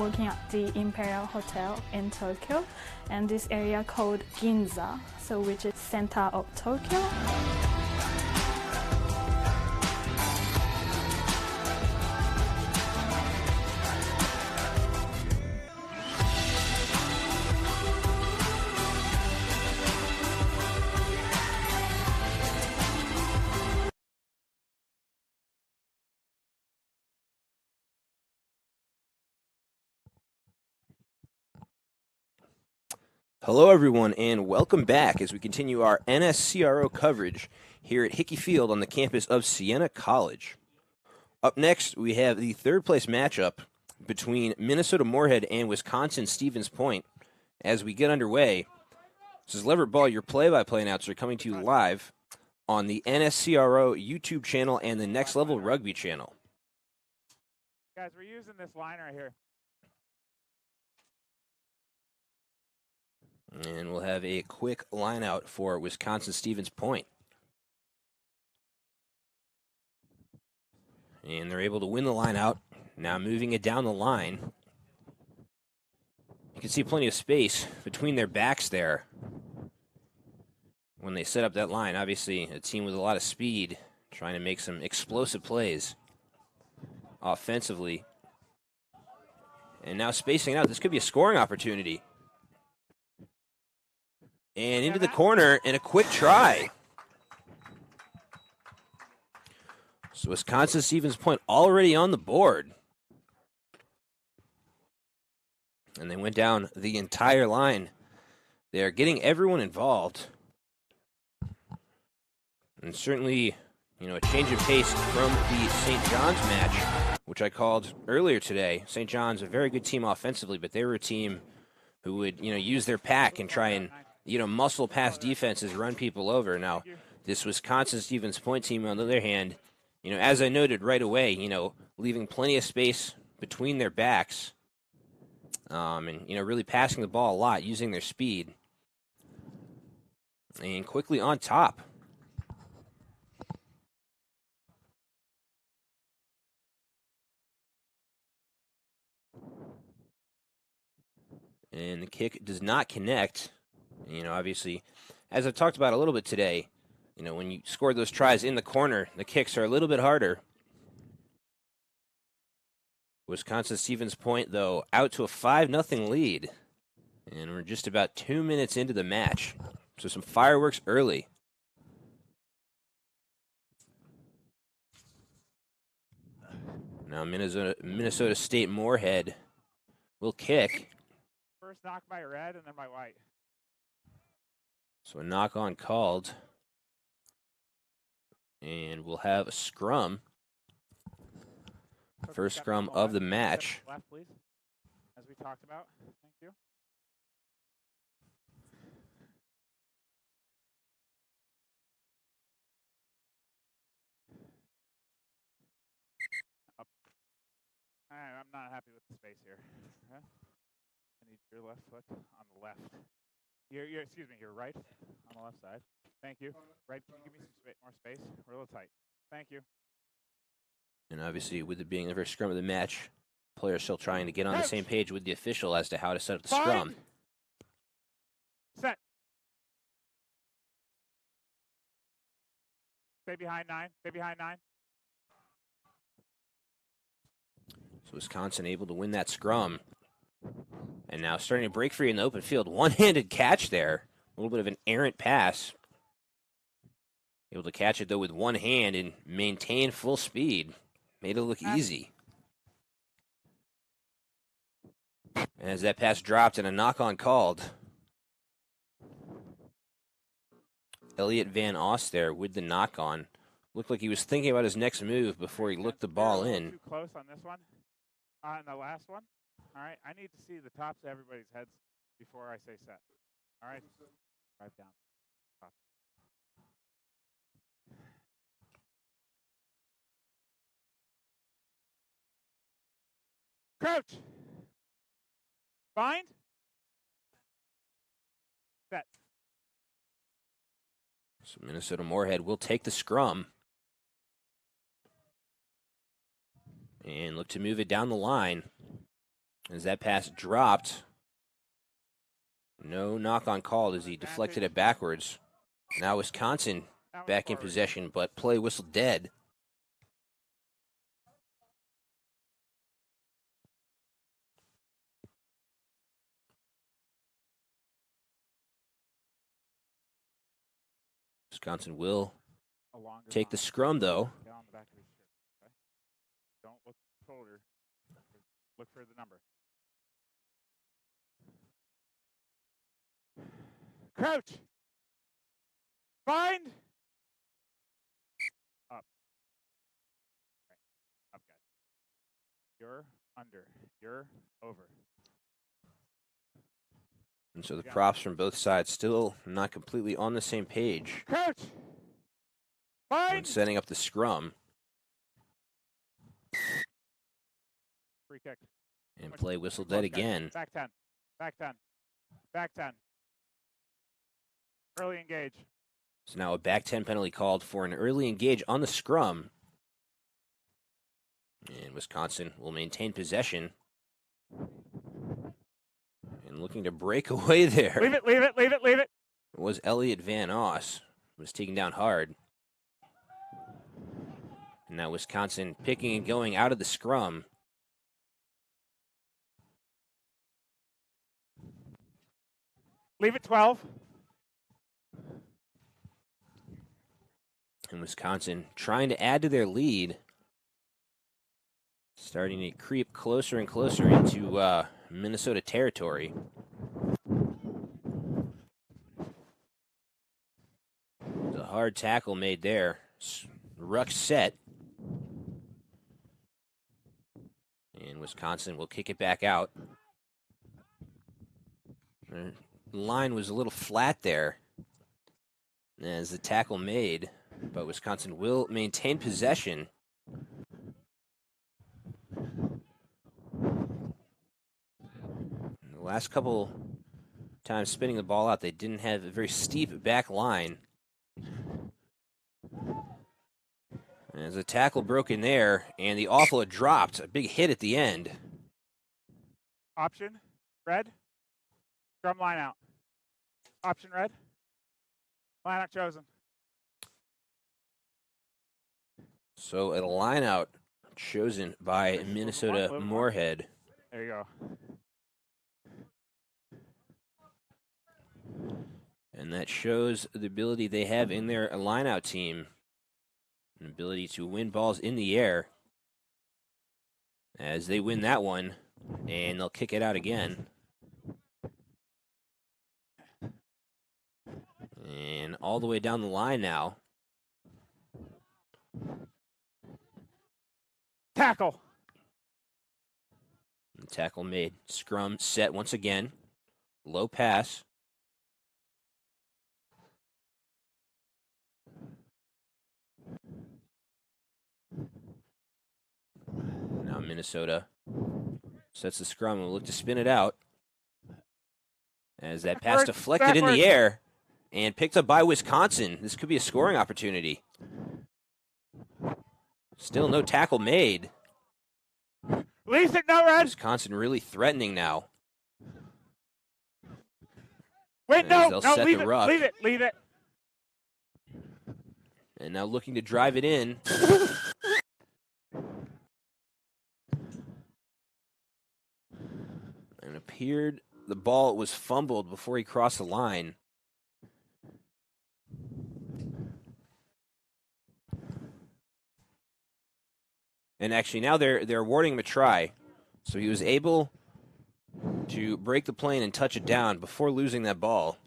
working at the Imperial Hotel in Tokyo, and this area called Ginza, so which is center of Tokyo. Hello, everyone, and welcome back as we continue our NSCRO coverage here at Hickey Field on the campus of Siena College. Up next, we have the third-place matchup between Minnesota Moorhead and Wisconsin Stevens Point. As we get underway, this is Leverett Ball, your play-by-play announcer, coming to you live on the NSCRO YouTube channel and the Next Level Rugby channel. Guys, we're using this line right here. And we'll have a quick line out for Wisconsin Stevens Point. And they're able to win the line out. Now moving it down the line. You can see plenty of space between their backs there when they set up that line. Obviously, a team with a lot of speed trying to make some explosive plays offensively. And now spacing out. This could be a scoring opportunity. And into the corner, and a quick try. So Wisconsin Stevens Point already on the board. And they went down the entire line. They're getting everyone involved. And certainly, a change of pace from the St. John's match, which I called earlier today. St. John's, a very good team offensively, but they were a team who would, use their pack and try and muscle past defenses, run people over. Now, this Wisconsin Stevens Point team, on the other hand, as I noted right away, leaving plenty of space between their backs, and, really passing the ball a lot, using their speed, and quickly on top. And the kick does not connect. Obviously, as I've talked about a little bit today, when you score those tries in the corner, the kicks are a little bit harder. Wisconsin Stevens Point, though, out to a 5-0 lead. And we're just about 2 minutes into the match. So some fireworks early. Now Minnesota State Moorhead will kick. First knock by red and then by white. So a knock-on called. And we'll have a scrum. First scrum of the match. Left, please, as we talked about. Thank you. Up. I'm not happy with the space here. Okay. I need your left foot on the left. Excuse me, your right on the left side. Thank you. Right, can you give me some more space? We're a little tight. Thank you. And obviously, with it being the first scrum of the match, players still trying to get on the same page with the official as to how to set up the scrum. Set. Stay behind 9. Stay behind 9. So Wisconsin able to win that scrum. And now starting to break free in the open field. One-handed catch there. A little bit of an errant pass. Able to catch it, though, with one hand and maintain full speed. Made it look easy. And as that pass dropped and a knock-on called. Elliot Van Ost there with the knock-on. Looked like he was thinking about his next move before he looked the ball in. Too close on this one. On the last one. All right, I need to see the tops of everybody's heads before I say set. All right, drive down. Top. Crouch. Bind. Set. So Minnesota Moorhead will take the scrum. And look to move it down the line. As that pass dropped. No knock on call as he deflected it backwards. Now Wisconsin back in possession, but play whistle dead. Wisconsin will take the scrum, though. Don't look at the shoulder. Look for the number. Crouch. Bind. Up. Right. Up, guys. You're under. You're over. And so the props from both sides still not completely on the same page. Crouch. Bind. When setting up the scrum. Free kick. And play whistle dead again. Back 10. Back 10. Back 10. Early engage. So now a back 10 penalty called for an early engage on the scrum. And Wisconsin will maintain possession. And looking to break away there. Leave it, leave it, leave it, leave it. It was Elliot Van Oss. Was taken down hard. And now Wisconsin picking and going out of the scrum. Leave it 12. And Wisconsin trying to add to their lead. Starting to creep closer and closer into Minnesota territory. The hard tackle made there. Ruck set. And Wisconsin will kick it back out. The line was a little flat there as the tackle made, but Wisconsin will maintain possession. The last couple times spinning the ball out, they didn't have a very steep back line. As the tackle broke in there, and the offload dropped. A big hit at the end. Option, red. Scrum line out. Option, red. Line out chosen. So a line out chosen by Minnesota Moorhead. There you go. And that shows the ability they have in their line-out team. An ability to win balls in the air. As they win that one, and they'll kick it out again. And all the way down the line now. Tackle. The tackle made. Scrum set once again. Low pass. Now Minnesota sets the scrum and will look to spin it out. As that pass deflected in the air and picked up by Wisconsin. This could be a scoring opportunity. Still no tackle made. Release it, no red. Wisconsin really threatening now. Wait, no, leave it, ruck. leave it, leave it. And now looking to drive it in. And it appeared the ball was fumbled before he crossed the line. And actually now they're awarding him a try. So he was able to break the plane and touch it down before losing that ball.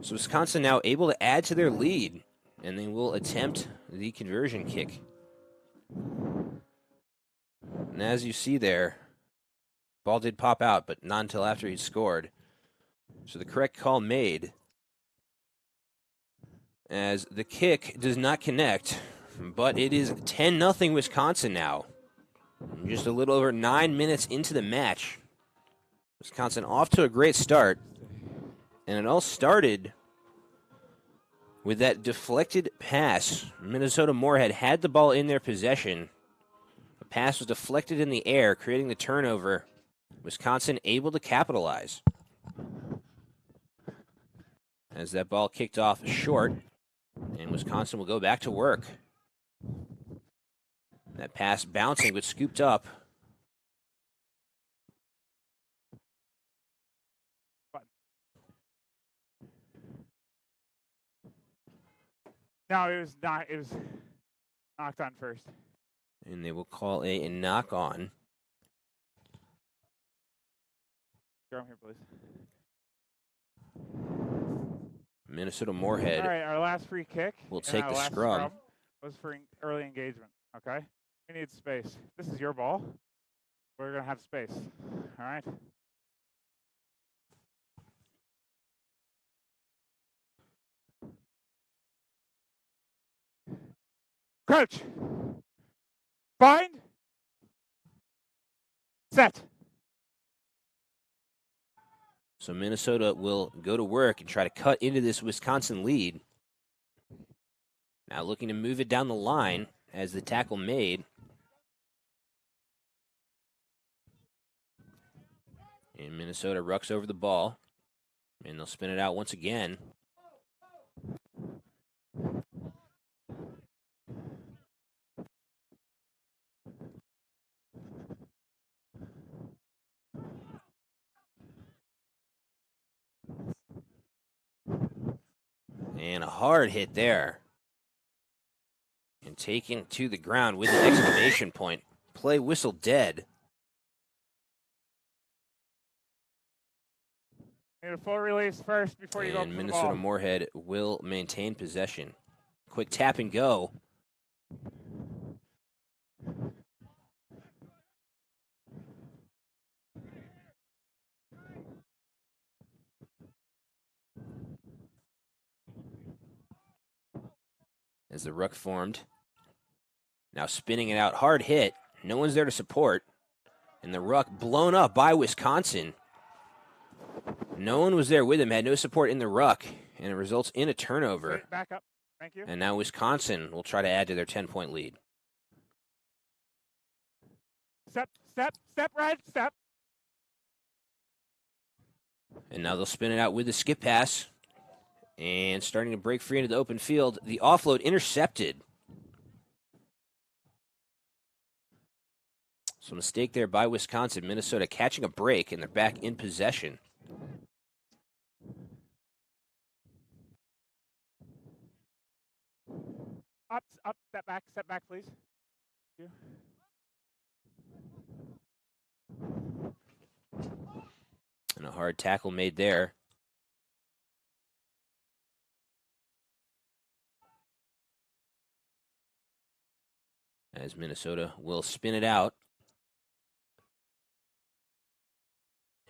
So Wisconsin now able to add to their lead, and they will attempt the conversion kick. And as you see there, ball did pop out, but not until after he scored. So the correct call made, as the kick does not connect, but it is 10-0 Wisconsin now. Just a little over 9 minutes into the match. Wisconsin off to a great start. And it all started with that deflected pass. Minnesota Moorhead had the ball in their possession. pass was deflected in the air, creating the turnover. Wisconsin able to capitalize. As that ball kicked off short, and Wisconsin will go back to work. That pass bouncing but scooped up. No, it was not. It was knocked on first. And they will call a knock on. Come here, please. Minnesota Moorhead. All right, our last free kick. Will take the last scrum. Was for early engagement. Okay, we need space. This is your ball. We're gonna have space. All right. Crouch. Bind. Set. So Minnesota will go to work and try to cut into this Wisconsin lead. Now looking to move it down the line as the tackle made. And Minnesota rucks over the ball. And they'll spin it out once again. And a hard hit there. And taken to the ground with an exclamation point. Play whistle dead. Need a full release first before you go. And Minnesota Moorhead will maintain possession. Quick tap and go. As the ruck formed. Now spinning it out, hard hit. No one's there to support. And the ruck blown up by Wisconsin. No one was there with him, had no support in the ruck, and it results in a turnover. Back up. Thank you. And now Wisconsin will try to add to their 10-point lead. Step, right, step. And now they'll spin it out with the skip pass. And starting to break free into the open field. The offload intercepted. So mistake there by Wisconsin. Minnesota catching a break, and they're back in possession. Up, step back, please. Thank you. And a hard tackle made there. As Minnesota will spin it out.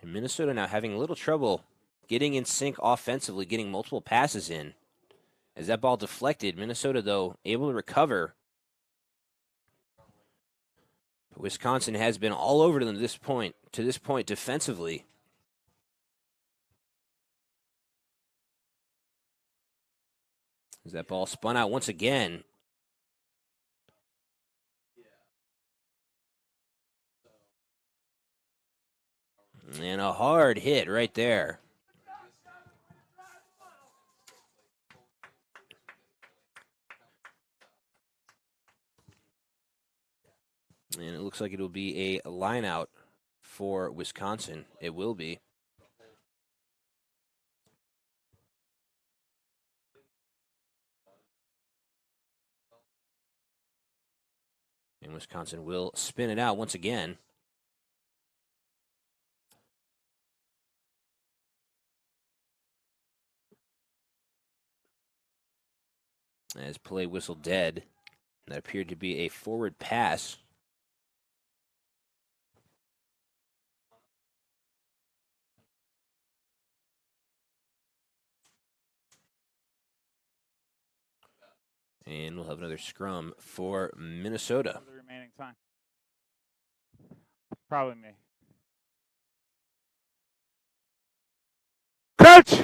And Minnesota now having a little trouble getting in sync offensively, getting multiple passes in. As that ball deflected, Minnesota, though, able to recover. Wisconsin has been all over them to this point defensively. As that ball spun out once again. And a hard hit right there. And it looks like it will be a line out for Wisconsin. It will be. And Wisconsin will spin it out once again. As play whistle dead. That appeared to be a forward pass. And we'll have another scrum for Minnesota. The remaining time. Probably me. Crouch!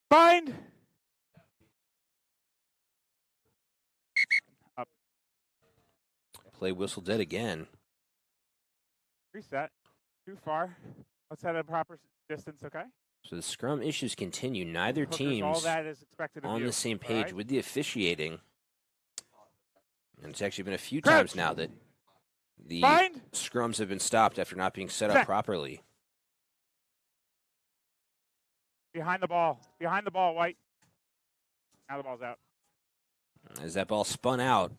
Bind! play whistle dead again. Reset. Too far. Let's set a proper distance, okay? So the scrum issues continue. Neither Hookers, team's all that is expected of on you, the same all page right? with the officiating. And it's actually been a few Crouch. times now that the Bind. scrums have been stopped after not being set up Set. properly. Behind the ball. Behind the ball, White. Now the ball's out. As that ball spun out.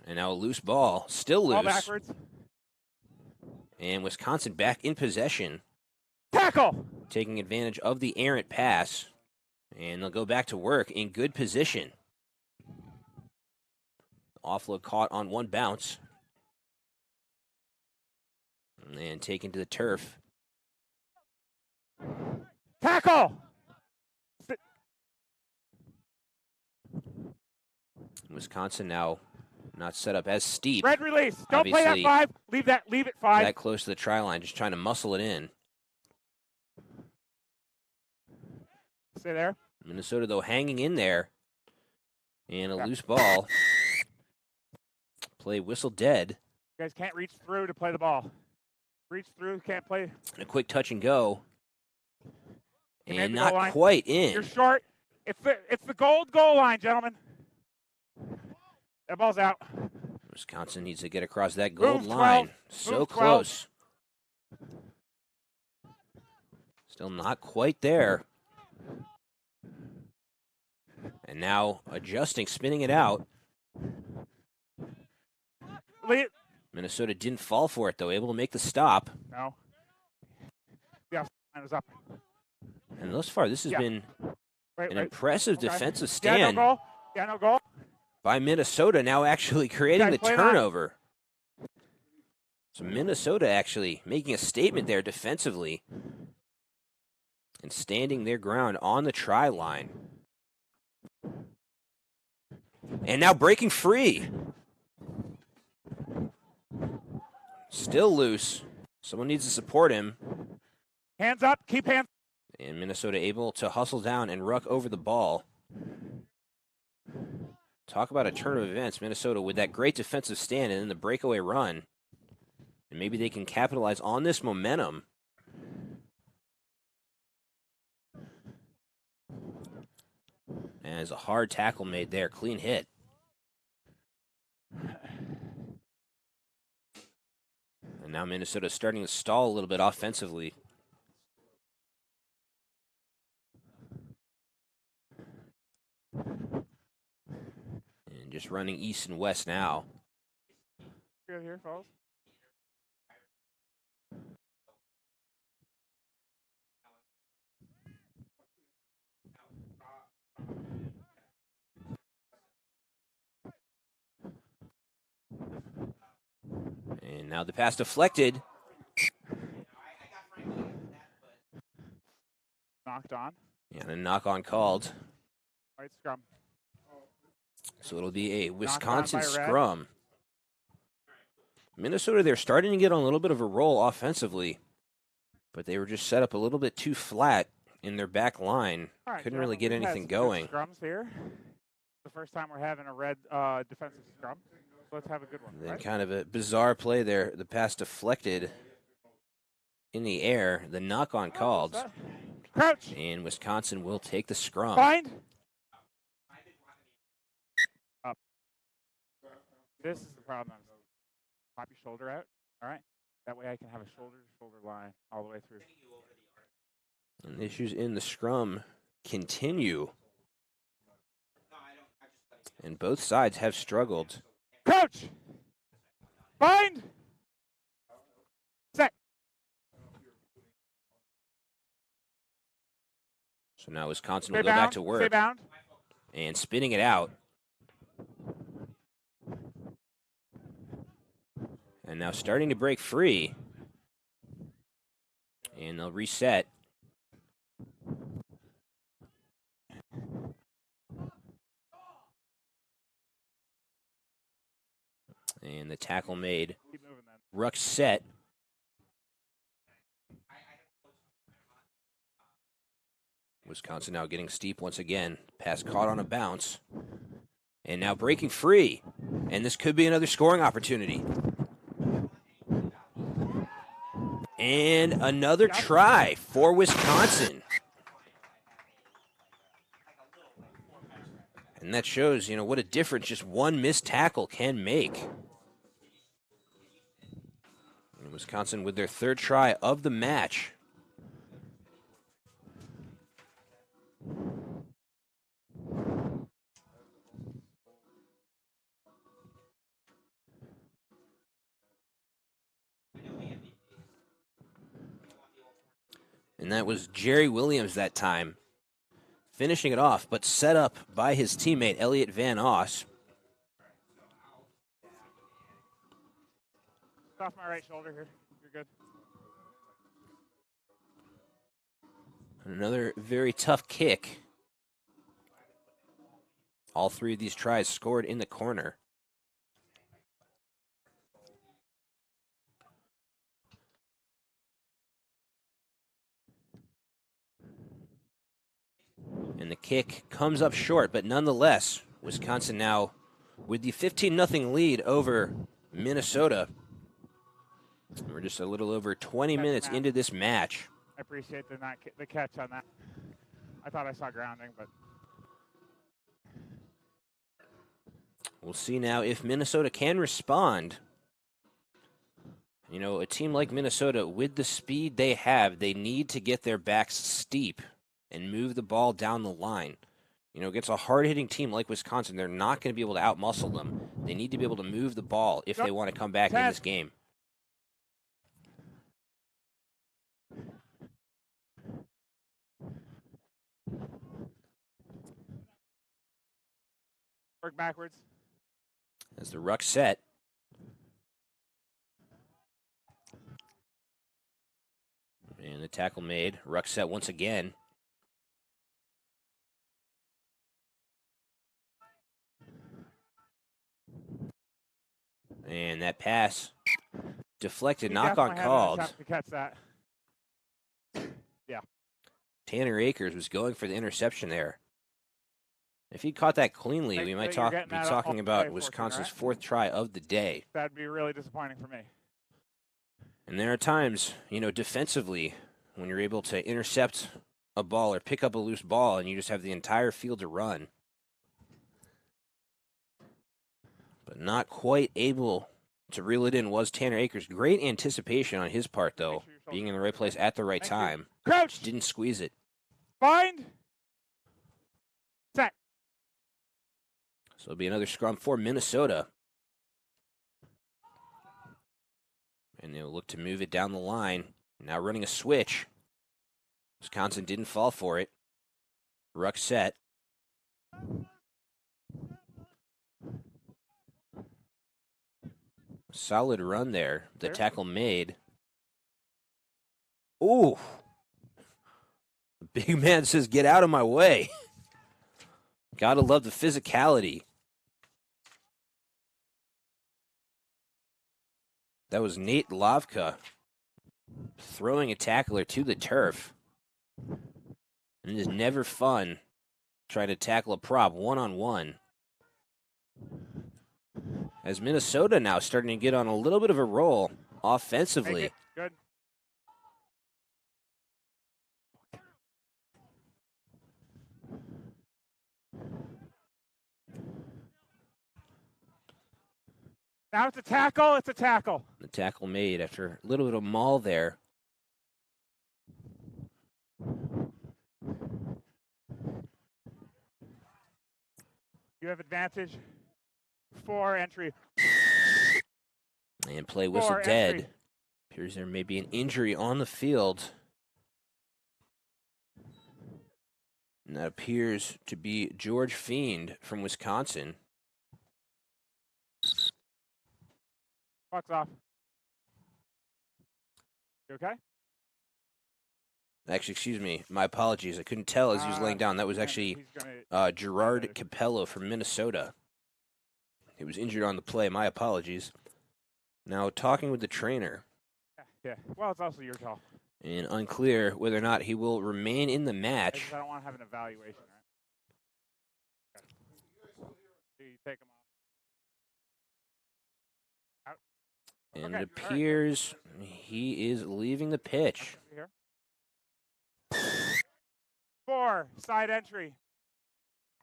And now a loose ball. Still Ball loose. backwards. And Wisconsin back in possession. Tackle. Taking advantage of the errant pass. And they'll go back to work in good position. Offload caught on one bounce. And taken to the turf. Tackle. Wisconsin now not set up as steep. Red release. Don't play that Obviously, 5. Leave it 5. That close to the try line, just trying to muscle it in. Stay there. Minnesota, though, hanging in there. And a loose ball. Play whistle dead. You guys can't reach through to play the ball. Reach through, can't play. And a quick touch and go. You made And the goal not line. quite in. You're short. It's the gold goal line, gentlemen. That ball's out. Wisconsin needs to get across that gold Move 12. line. So Move 12. close. Still not quite there. And now adjusting, spinning it out. Lead. Minnesota didn't fall for it, though, able to make the stop. No. The offside line was up. And thus far, this has been Wait. an impressive Okay. defensive Yeah, stand no goal. Yeah, no goal. by Minnesota, now actually creating the Guys, play it on. turnover. So Minnesota actually making a statement there defensively and standing their ground on the try line. And now breaking free. Still loose. Someone needs to support him. Hands up. Keep hands. And Minnesota able to hustle down and ruck over the ball. Talk about a turn of events. Minnesota with that great defensive stand and then the breakaway run. And maybe they can capitalize on this momentum. And as a hard tackle made there. Clean hit. And now Minnesota's starting to stall a little bit offensively. And just running east and west now. Good here, fellas. And now the pass deflected. Knocked on. And a knock-on called. White scrum. So it'll be a Knocked on Wisconsin by Red. scrum. Minnesota, they're starting to get on a little bit of a roll offensively. But they were just set up a little bit too flat in their back line. All right, Couldn't really gentlemen, get we've had anything some good going. Scrums here. The first time we're having a red defensive scrum. So let's have a good one. Then Right? kind of a bizarre play there. The pass deflected in the air. The knock-on called. Crouch. And Wisconsin will take the scrum. Bind. Up. This is the problem. Pop your shoulder out. All right. That way I can have a shoulder-to-shoulder line all the way through. And issues in the scrum continue. And both sides have struggled. Coach. Bind. Set. So now Wisconsin Stay will go bound. back to Stay work. bound. And spinning it out. And now starting to break free. And they'll reset. And the tackle made. Keep moving then. Ruck set. Wisconsin now getting steep once again. Pass caught on a bounce. And now breaking free. And this could be another scoring opportunity. And another try for Wisconsin. And that shows, what a difference just one missed tackle can make. And Wisconsin with their third try of the match. And that was Jerry Williams that time, finishing it off, but set up by his teammate, Elliot Van Oss. Off my right shoulder here. You're good. Another very tough kick. All three of these tries scored in the corner. And the kick comes up short, but nonetheless, Wisconsin now with the 15-0 lead over Minnesota. We're just a little over 20 minutes into this match. I appreciate the catch on that. I thought I saw grounding, but we'll see now if Minnesota can respond. A team like Minnesota, with the speed they have, they need to get their backs steep and move the ball down the line. Against a hard-hitting team like Wisconsin, they're not going to be able to outmuscle them. They need to be able to move the ball if they want to come back in this game. work backwards. As the ruck set. And the tackle made. Ruck set once again. And that pass deflected, knock on called. To catch that. Yeah. Tanner Akers was going for the interception there. If he caught that cleanly, we might be talking about Wisconsin's fourth try of the day. That'd be really disappointing for me. And there are times, defensively, when you're able to intercept a ball or pick up a loose ball and you just have the entire field to run. But not quite able to reel it in was Tanner Akers. Great anticipation on his part, though, being in the right place at the right time. Crouch! Didn't squeeze it. Bind! Set. So it'll be another scrum for Minnesota. And they'll look to move it down the line. Now running a switch. Wisconsin didn't fall for it. Ruck set. Solid run there. The tackle made. Ooh. The big man says, get out of my way. Gotta love the physicality. That was Nate Lavka throwing a tackler to the turf. And it is never fun trying to tackle a prop one-on-one. As Minnesota now starting to get on a little bit of a roll offensively. Good. Now it's a tackle. It's a tackle. The tackle made after a little bit of maul there. You have advantage. 4 entry. And play whistle dead. Appears there may be an injury on the field. And that appears to be George Fiend from Wisconsin. Puck's off. You okay? Actually, excuse me. My apologies. I couldn't tell as he was laying down. That was actually Gerard Capello from Minnesota. He was injured on the play. My apologies. Now, talking with the trainer. Yeah. Well, it's also your call. And unclear whether or not he will remain in the match. I don't want to have an evaluation, right? Okay. So you take him off. And it appears he is leaving the pitch. Here. 4, side entry.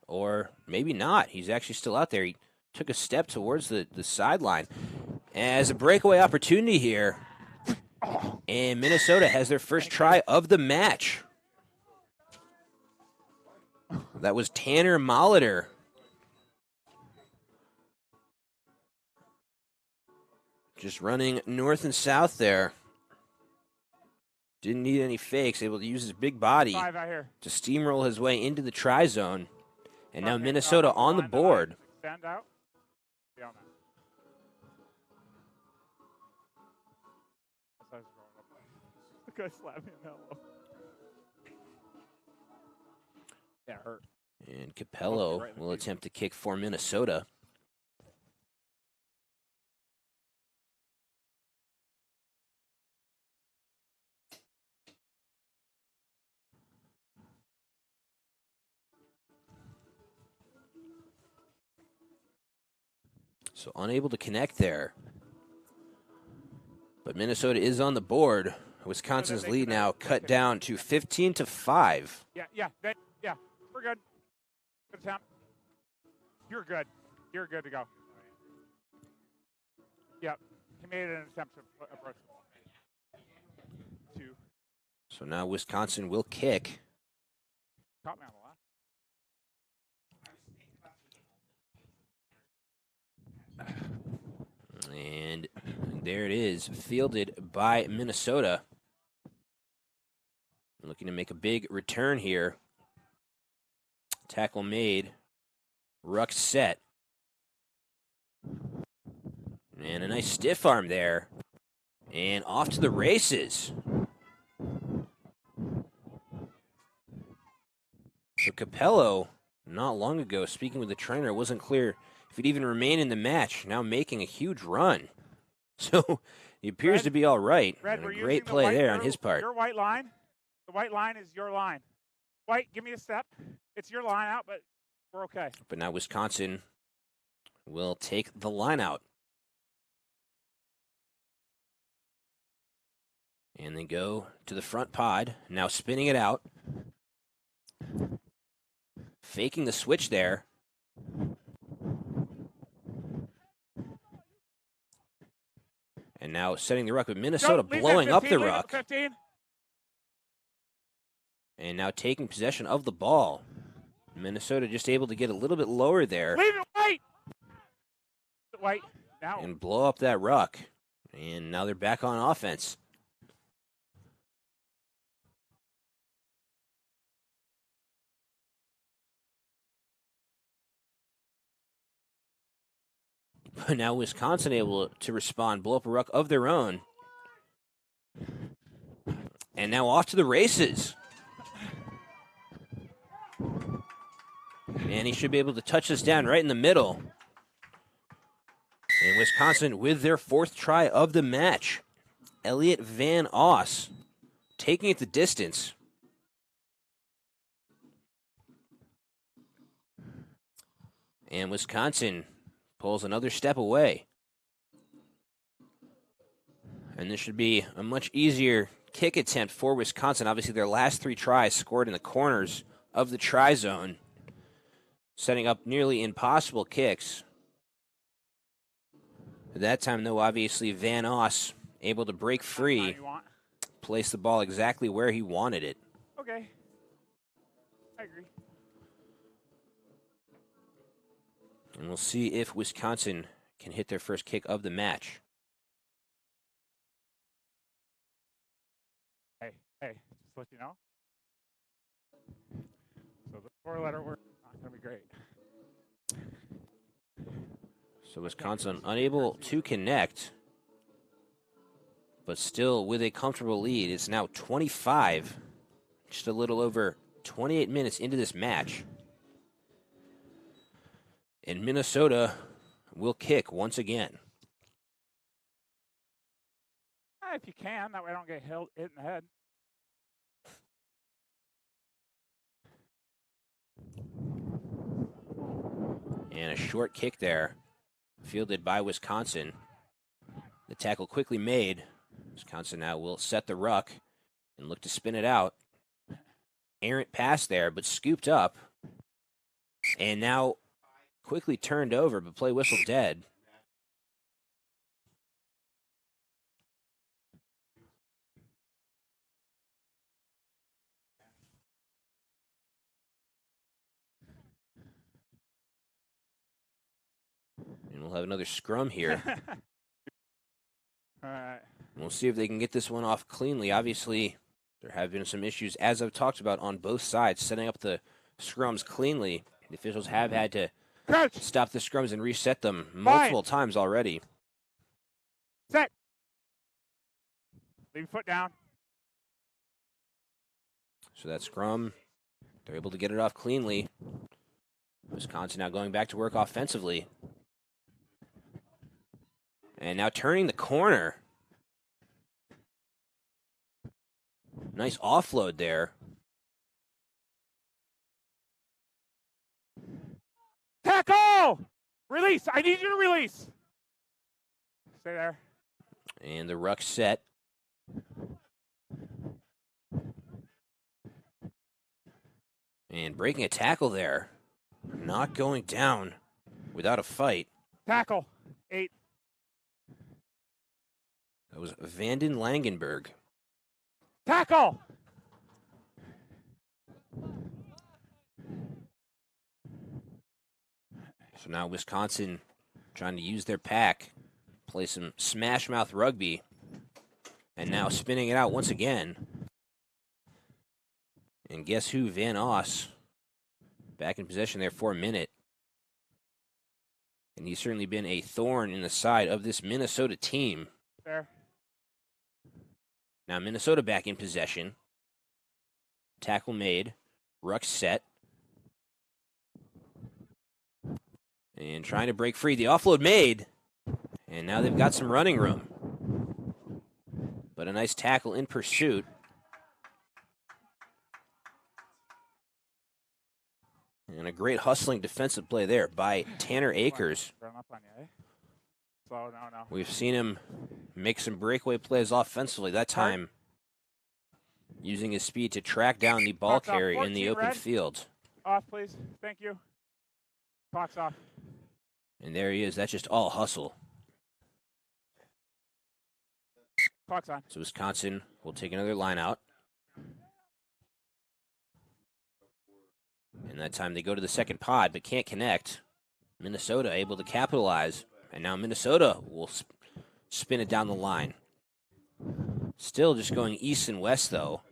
Or maybe not. He's actually still out there. He took a step towards the sideline. As a breakaway opportunity here. And Minnesota has their first try of the match. That was Tanner Molitor. Just running north and south there. Didn't need any fakes. Able to use his big body to steamroll his way into the try zone. And now Minnesota on the board. Stand out. Yeah, the guy slapped me in the elbow. Yeah, hurt. And Capello will attempt to kick for Minnesota. So unable to connect there. But Minnesota is on the board. Wisconsin's lead now cut down to 15-5. Yeah, we're good. Good attempt. You're good. You're good to go. Yep, he made an attempt to approach the ball. 2. So now Wisconsin will kick. Caught me on the left. And there it is, fielded by Minnesota. Looking to make a big return here. Tackle made. Ruck set. And a nice stiff arm there. And off to the races. So Capello, not long ago, speaking with the trainer, it wasn't clear if he'd even remain in the match, now making a huge run. So he appears to be all right. Red, and a great play there on his part. Your white line, the white line is your line. White, give me a step. It's your line out, but we're okay. But now Wisconsin will take the line out. And they go to the front pod, now spinning it out. Faking the switch there. And now setting the ruck with Minnesota blowing up the ruck. 15. And now taking possession of the ball. Minnesota just able to get a little bit lower there. Leave it white. White. Now. And blow up that ruck. And now they're back on offense. But now Wisconsin able to respond, blow up a ruck of their own. And now off to the races. And he should be able to touch this down right in the middle. And Wisconsin with their 4th try of the match. Elliot Van Oss taking it the distance. And Wisconsin pulls another step away. And this should be a much easier kick attempt for Wisconsin. Obviously, their last 3 tries scored in the corners of the try zone, setting up nearly impossible kicks. At that time, though, obviously, Van Oss able to break free, place the ball exactly where he wanted it. Okay. I agree. And we'll see if Wisconsin can hit their first kick of the match. Hey, just let you know. So the 4-letter word is not going to be great. So Wisconsin unable to connect, but still with a comfortable lead. It's now 25, just a little over 28 minutes into this match. And Minnesota will kick once again. If you can, that way I don't get hit in the head. And a short kick there, fielded by Wisconsin. The tackle quickly made. Wisconsin now will set the ruck and look to spin it out. Errant pass there, but scooped up. And now quickly turned over, but play whistle dead. And we'll have another scrum here. All right. We'll see if they can get this one off cleanly. Obviously, there have been some issues, as I've talked about, on both sides, setting up the scrums cleanly. The officials have had to Crouch. stop the scrums and reset them multiple times already. Set. Leave your foot down. So that scrum, they're able to get it off cleanly. Wisconsin now going back to work offensively. And now turning the corner. Nice offload there. Tackle! Release. I need you to release. Stay there. And the ruck set. And breaking a tackle there. Not going down without a fight. Tackle. 8. That was Vanden Langenberg. Tackle! So now Wisconsin trying to use their pack, play some smash mouth rugby, and now spinning it out once again. And guess who? Van Oss back in possession there for a minute. And he's certainly been a thorn in the side of this Minnesota team. There. Now Minnesota back in possession. Tackle made. Ruck set. And trying to break free. The offload made. And now they've got some running room. But a nice tackle in pursuit. And a great hustling defensive play there by Tanner Akers. Run up on you, eh? Slow, no. We've seen him make some breakaway plays offensively. That time, using his speed to track down the ball Clock's off. carrier in the 14 open red. field. Off, please. Thank you. Clock's off. And there he is. That's just all hustle. Clock's on. So Wisconsin will take another line out. And that time they go to the second pod, but can't connect. Minnesota able to capitalize. And now Minnesota will spin it down the line. Still just going east and west, though.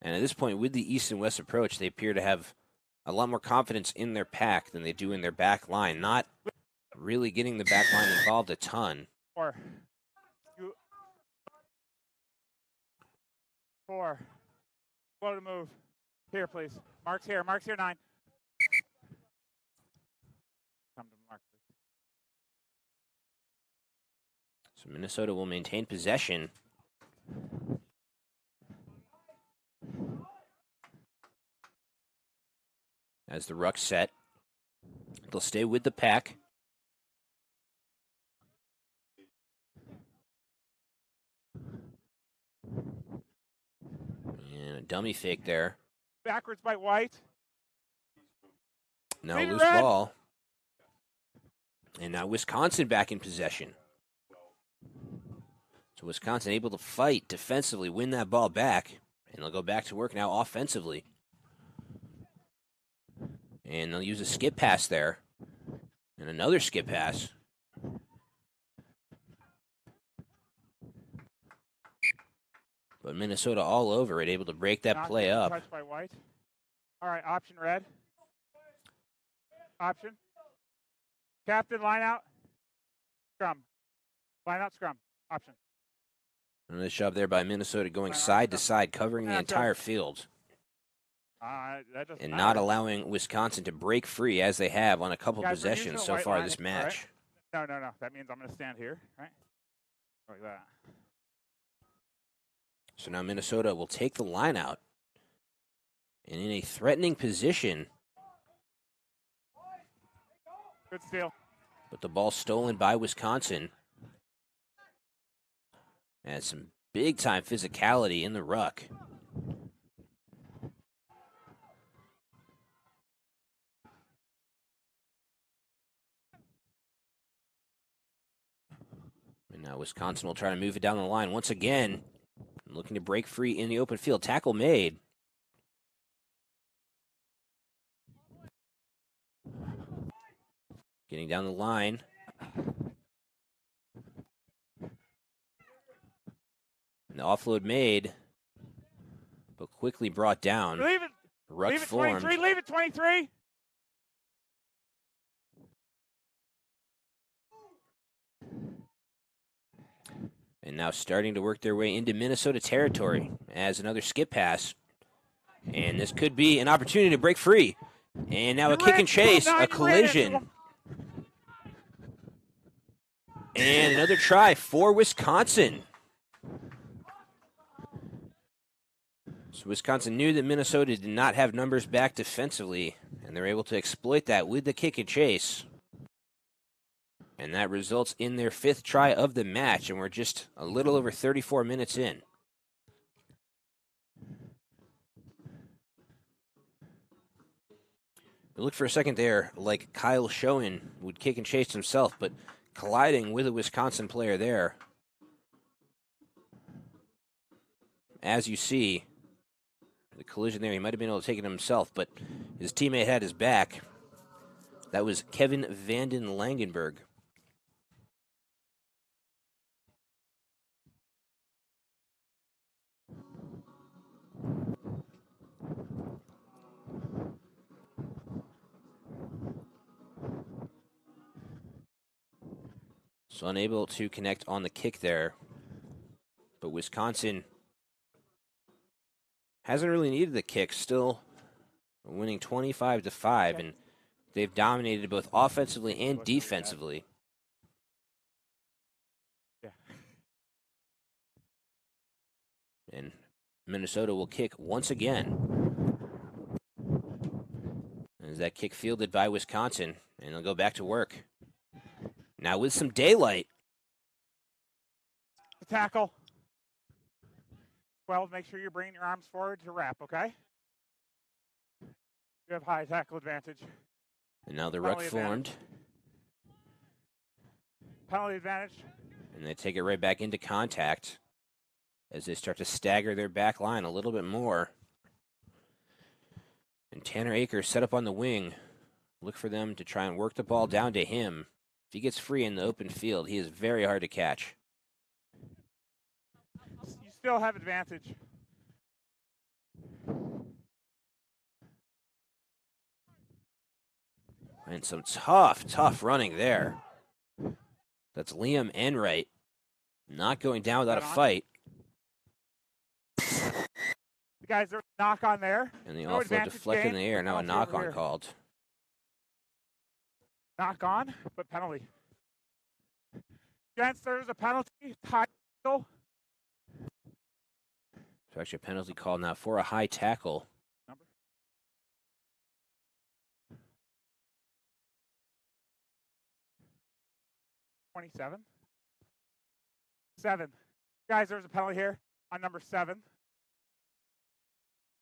And at this point, with the east and west approach, they appear to have a lot more confidence in their pack than they do in their back line. Not really getting the back line involved a ton. 4. 4. Slow to move. Here, please. Mark's here. 9. Come to Mark, please. So Minnesota will maintain possession. As the ruck set, they'll stay with the pack. And a dummy fake there. Backwards by White. Now Leave it loose red. ball. And now Wisconsin back in possession. So Wisconsin able to fight defensively, win that ball back, and they'll go back to work now offensively. And they'll use a skip pass there. And another skip pass. But Minnesota all over it, able to break that Not play getting up. touched by White. All right, option red. Option. Captain, line out. Scrum. Line out, scrum. Option. And the shove there by Minnesota going Line out, side to scrum. side, covering the Yeah, entire field. That doesn't And matter. not allowing Wisconsin to break free as they have on a couple Guys, we're using possessions the so white far line, this all right? match. No. That means I'm going to stand here, right? Like that. So now Minnesota will take the line out. And in a threatening position. Good steal. But the ball stolen by Wisconsin. And some big-time physicality in the ruck. And now Wisconsin will try to move it down the line once again. Looking to break free in the open field. Tackle made. Getting down the line. The offload made, but quickly brought down. Leave it. Ruck Leave it formed. 23. Leave it 23. And now starting to work their way into Minnesota territory as another skip pass. And this could be an opportunity to break free. And now a kick and chase, a collision. And another try for Wisconsin. So Wisconsin knew that Minnesota did not have numbers back defensively, and they're able to exploit that with the kick and chase. And that results in their 5th try of the match, and we're just a little over 34 minutes in. It looked for a second there like Kyle Schoen would kick and chase himself, but colliding with a Wisconsin player there. As you see, the collision there, he might have been able to take it himself, but his teammate had his back. That was Kevin Vanden Langenberg. So unable to connect on the kick there. But Wisconsin hasn't really needed the kick, still winning 25-5, and they've dominated both offensively and defensively. Yeah. And Minnesota will kick once again. As that kick fielded by Wisconsin, and they'll go back to work. Now with some daylight. The tackle. 12, make sure you're bringing your arms forward to wrap, okay? You have high tackle advantage. And now the ruck formed. Penalty advantage. And they take it right back into contact as they start to stagger their back line a little bit more. And Tanner Akers set up on the wing. Look for them to try and work the ball down to him. If he gets free in the open field, he is very hard to catch. You still have advantage. And some tough running there. That's Liam Enright. Not going down without a fight. The guys, there's a knock on there. And the offload deflected in the air. Now a knock on called. Knock on, but penalty. Gents, there's a penalty. High tackle. There's actually a penalty called now for a high tackle. Number 27. 7. Guys, there's a penalty here on number 7.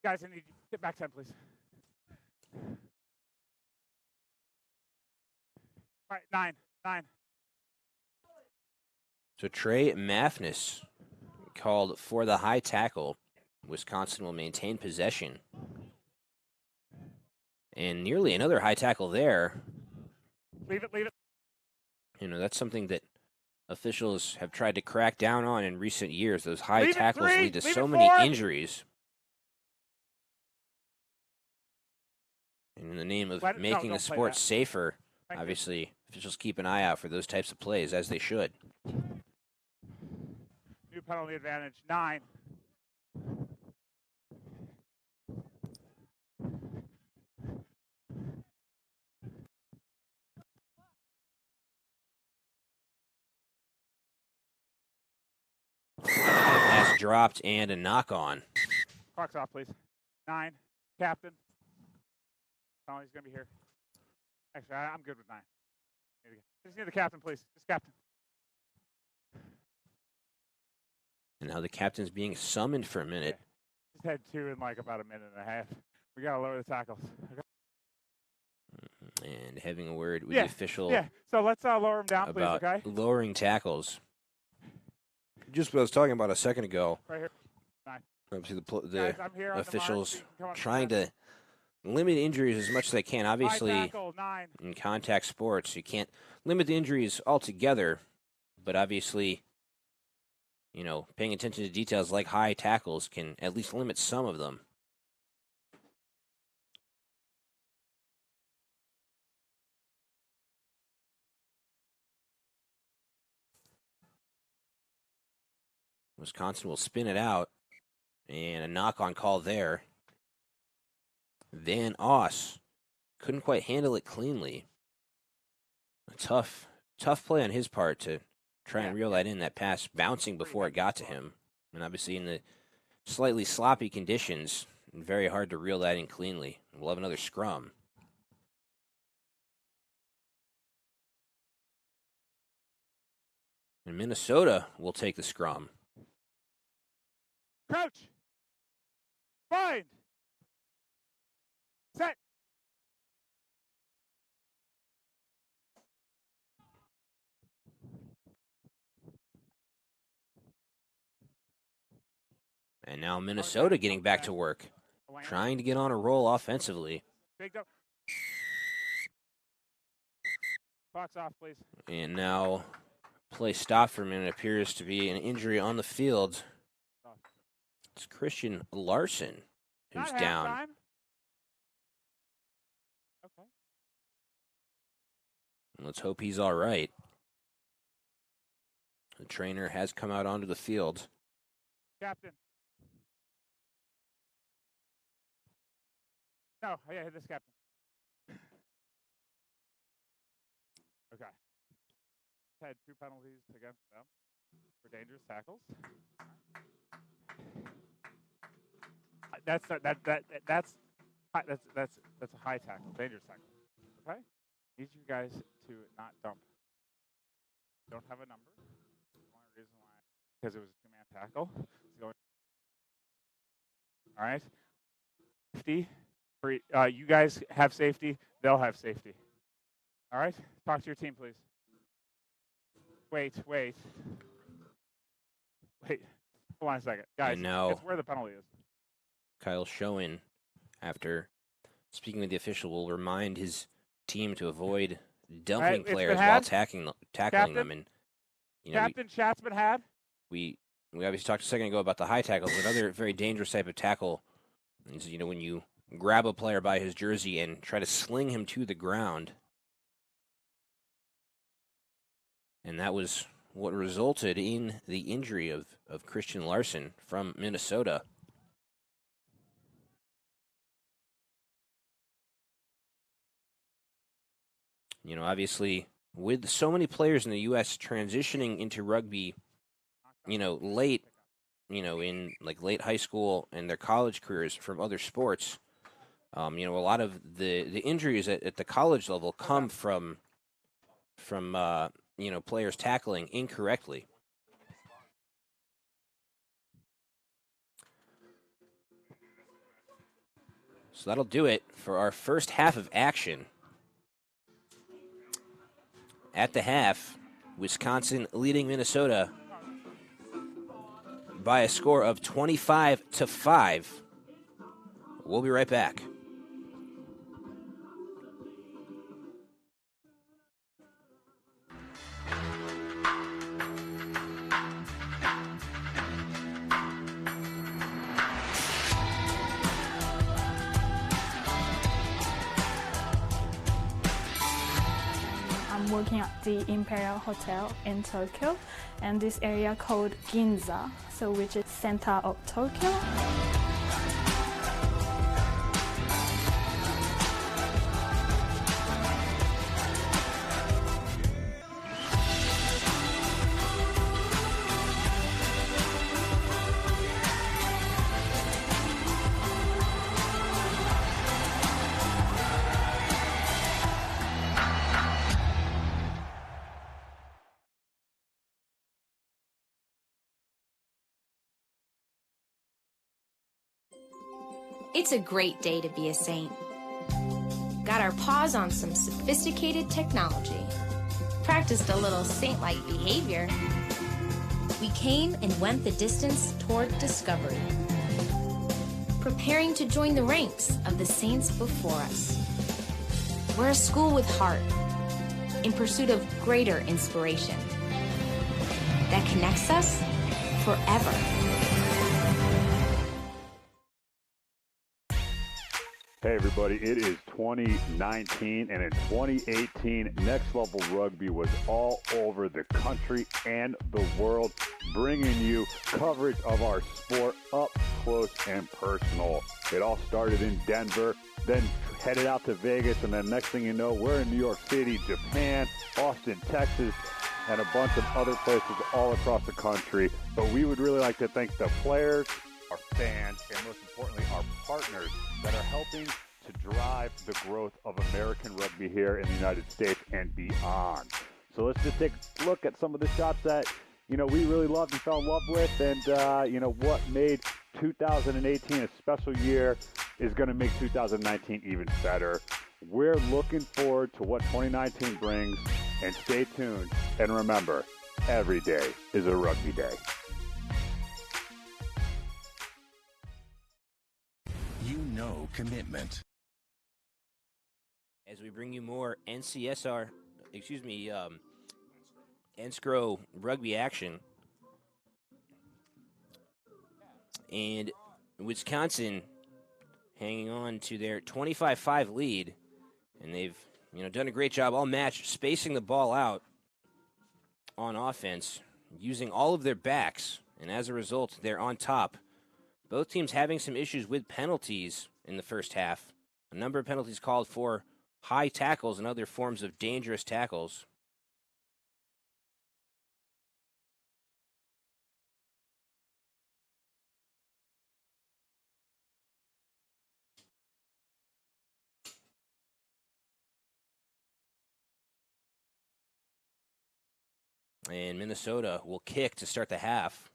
Guys, I need you to get back 10, please. All right, 9. So Trey Maffness called for the high tackle. Wisconsin will maintain possession. And nearly another high tackle there. Leave it. You know, that's something that officials have tried to crack down on in recent years. Those high tackles lead to so many injuries. And in the name of making the sport safer, obviously, officials keep an eye out for those types of plays, as they should. New penalty advantage, 9. Pass dropped and a knock on. Clock's off, please. 9. Captain. He's going to be here. Actually, I'm good with 9. Just need the captain, please. Just captain. And now the captain's being summoned for a minute. Okay. Just had 2 in like about a minute and a half. We got to lower the tackles. Okay. And having a word with the official. Yeah, so let's lower him down, please, about okay? lowering tackles. Just what I was talking about a second ago. Right here. 9. Obviously, Guys, I'm here on officials the mark, so you can come on trying the to limit injuries as much as they can. Obviously, high tackle, 9. in contact sports, you can't limit the injuries altogether, but obviously, you know, paying attention to details like high tackles can at least limit some of them. Wisconsin will spin it out, and a knock-on call there. Van Oss couldn't quite handle it cleanly. A tough play on his part to try and reel that in, that pass bouncing before it got to him. And obviously in the slightly sloppy conditions, very hard to reel that in cleanly. We'll have another scrum. And Minnesota will take the scrum. Crouch. Bind. Set. And now Minnesota getting back to work, trying to get on a roll offensively. Big up. Clock's off, please. And now play stopped for a minute. Appears to be an injury on the field. It's Christian Larson who's Not down. halftime. Okay. Let's hope he's all right. The trainer has come out onto the field. Captain. No, yeah, this captain. Okay. Had 2 penalties against them for dangerous tackles. That's a high tackle, dangerous tackle. Okay? Need you guys to not dump. Don't have a number. The only reason why, because it was a 2-man tackle. All right. Safety. You guys have safety. They'll have safety. All right. Talk to your team, please. Wait. Hold on a second, guys. And now it's where the penalty is. Kyle Schoen, after speaking with the official, will remind his team to avoid dumping players while tackling them. And you know, Captain Schatzman had. We obviously talked a second ago about the high tackles. Another very dangerous type of tackle is, you know, when you grab a player by his jersey and try to sling him to the ground. And that was what resulted in the injury of Christian Larson from Minnesota. You know, obviously, with so many players in the U.S. transitioning into rugby, you know, late in like late high school and their college careers from other sports, you know, a lot of the injuries at the college level come from you know, players tackling incorrectly. So that'll do it for our first half of action. At the half, Wisconsin leading Minnesota by a score of 25-5. We'll be right back. I'm working at the Imperial Hotel in Tokyo, and this area called Ginza, so which is center of Tokyo. It's a great day to be a Saint. Got our paws on some sophisticated technology. Practiced a little saint-like behavior. We came and went the distance toward discovery. Preparing to join the ranks of the saints before us. We're a school with heart, in pursuit of greater inspiration that connects us forever. Hey everybody, it is 2019, and in 2018, Next Level Rugby was all over the country and the world, bringing you coverage of our sport up close and personal. It all started in Denver, then headed out to Vegas, and then next thing you know, we're in New York City, Japan, Austin, Texas, and a bunch of other places all across the country. But we would really like to thank the players, our fans, and most importantly, our partners that are helping to drive the growth of American rugby here in the United States and beyond. So let's just take a look at some of the shots that, we really loved and fell in love with, and, what made 2018 a special year is going to make 2019 even better. We're looking forward to what 2019 brings, and stay tuned. And remember, every day is a rugby day. Commitment. As we bring you more NSCRO rugby action. And Wisconsin hanging on to their 25-5 lead. And they've, done a great job all match spacing the ball out on offense, using all of their backs. And as a result, they're on top. Both teams having some issues with penalties in the first half. A number of penalties called for high tackles and other forms of dangerous tackles. And Minnesota will kick to start the half.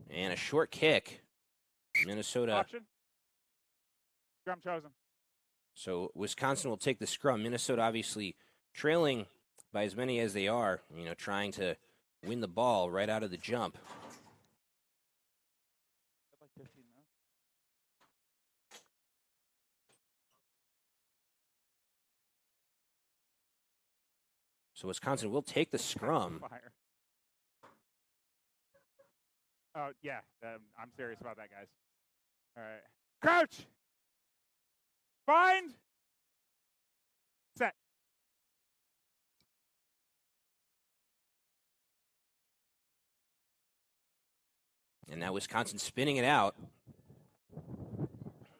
And a short kick. Minnesota. Option. Scrum chosen. So Wisconsin will take the scrum. Minnesota obviously trailing by as many as they are, trying to win the ball right out of the jump. Like 15 minutes. So Wisconsin will take the scrum. Fire. Oh, yeah. I'm serious about that, guys. All right. Crouch! Bind! Set. And now Wisconsin spinning it out.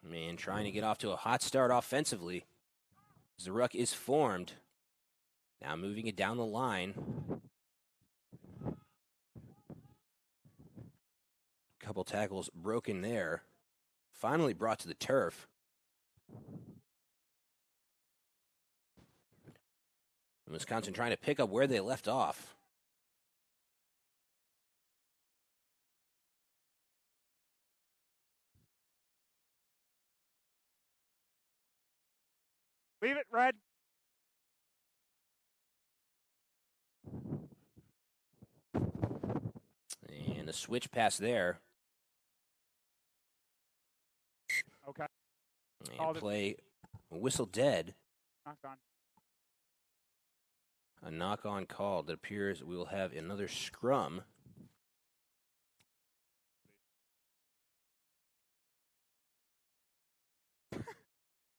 Man, trying to get off to a hot start offensively. As the ruck is formed. Now moving it down the line. Couple tackles broken there. Finally brought to the turf. And Wisconsin trying to pick up where they left off. Leave it, Red. And a switch pass there. Okay. And play whistle dead. Knocked on. A knock-on call that appears we will have another scrum.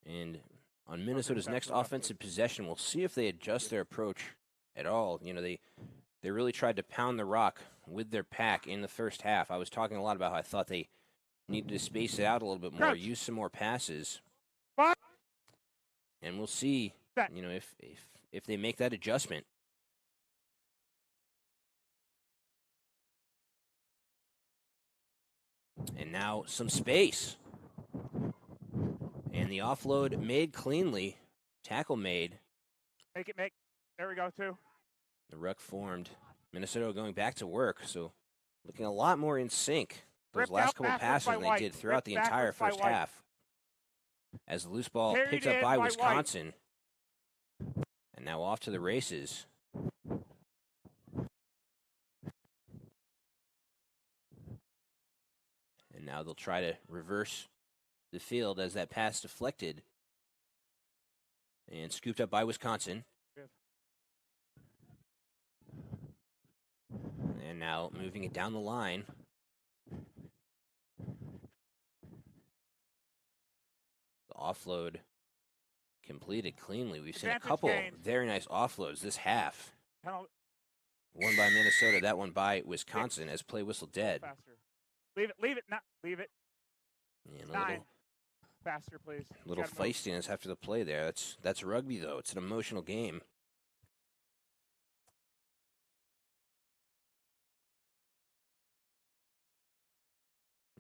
And on Minnesota's next offensive possession, we'll see if they adjust their approach at all. They really tried to pound the rock with their pack in the first half. I was talking a lot about how I thought they needed to space it out a little bit more, use some more passes. And we'll see, if they make that adjustment. And now some space. And the offload made cleanly. Tackle made. Make it, make. There we go, too. The ruck formed. Minnesota going back to work, so looking a lot more in sync those Ripped last out couple backwards passes by than they White. did throughout Ripped the entire backwards by first White. half. As the loose ball Carried picked up in by by Wisconsin. And now off to the races. And now they'll try to reverse the field as that pass deflected. And scooped up by Wisconsin. And now moving it down the line. The offload completed cleanly. We've seen a Advantage couple gained. very nice offloads this half. Penalty. One by Minnesota, that one by Wisconsin as play whistle dead. Faster. Leave it, not leave it. And a 9. Faster, please. little Gotta move. feistiness after the play there. That's rugby, though. It's an emotional game.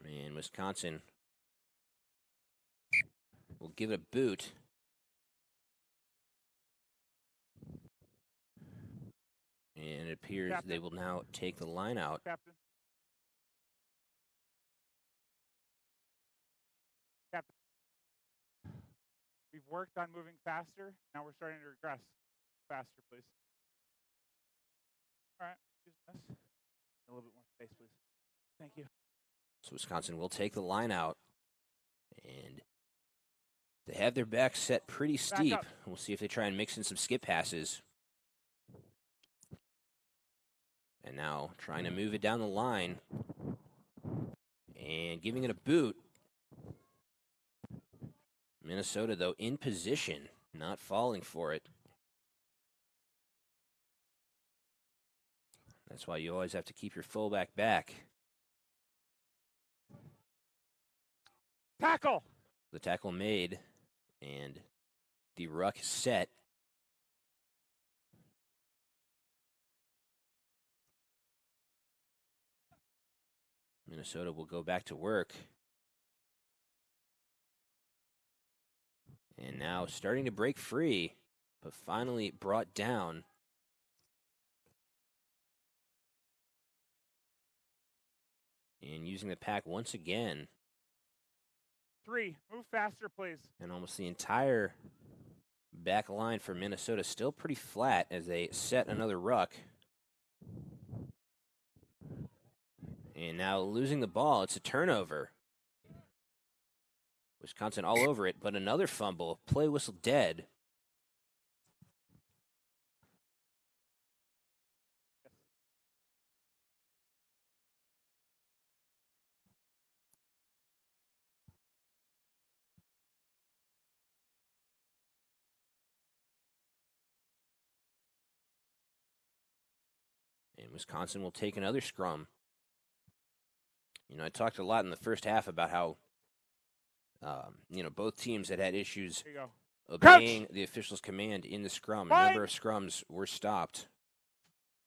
And Wisconsin will give it a boot. And it appears Captain. they will now take the line out. Captain. We've worked on moving faster. Now we're starting to regress. Faster, please. All right. Use this. A little bit more space, please. Thank you. So Wisconsin will take the line out. And they have their back set pretty steep. up. We'll see if they try and mix in some skip passes. And now trying to move it down the line. And giving it a boot. Minnesota, though, in position, not falling for it. That's why you always have to keep your fullback back. Tackle. The tackle made, and the ruck set. Minnesota will go back to work. And now starting to break free, but finally brought down. And using the pack once again. 3. Move faster, please. And almost the entire back line for Minnesota still pretty flat as they set another ruck. And now losing the ball, it's a turnover. Wisconsin all over it, but another fumble. Play whistle dead. And Wisconsin will take another scrum. You know, I talked a lot in the first half about how, both teams had issues Here you go. obeying the officials' command in the scrum. A Fine. number of scrums were stopped.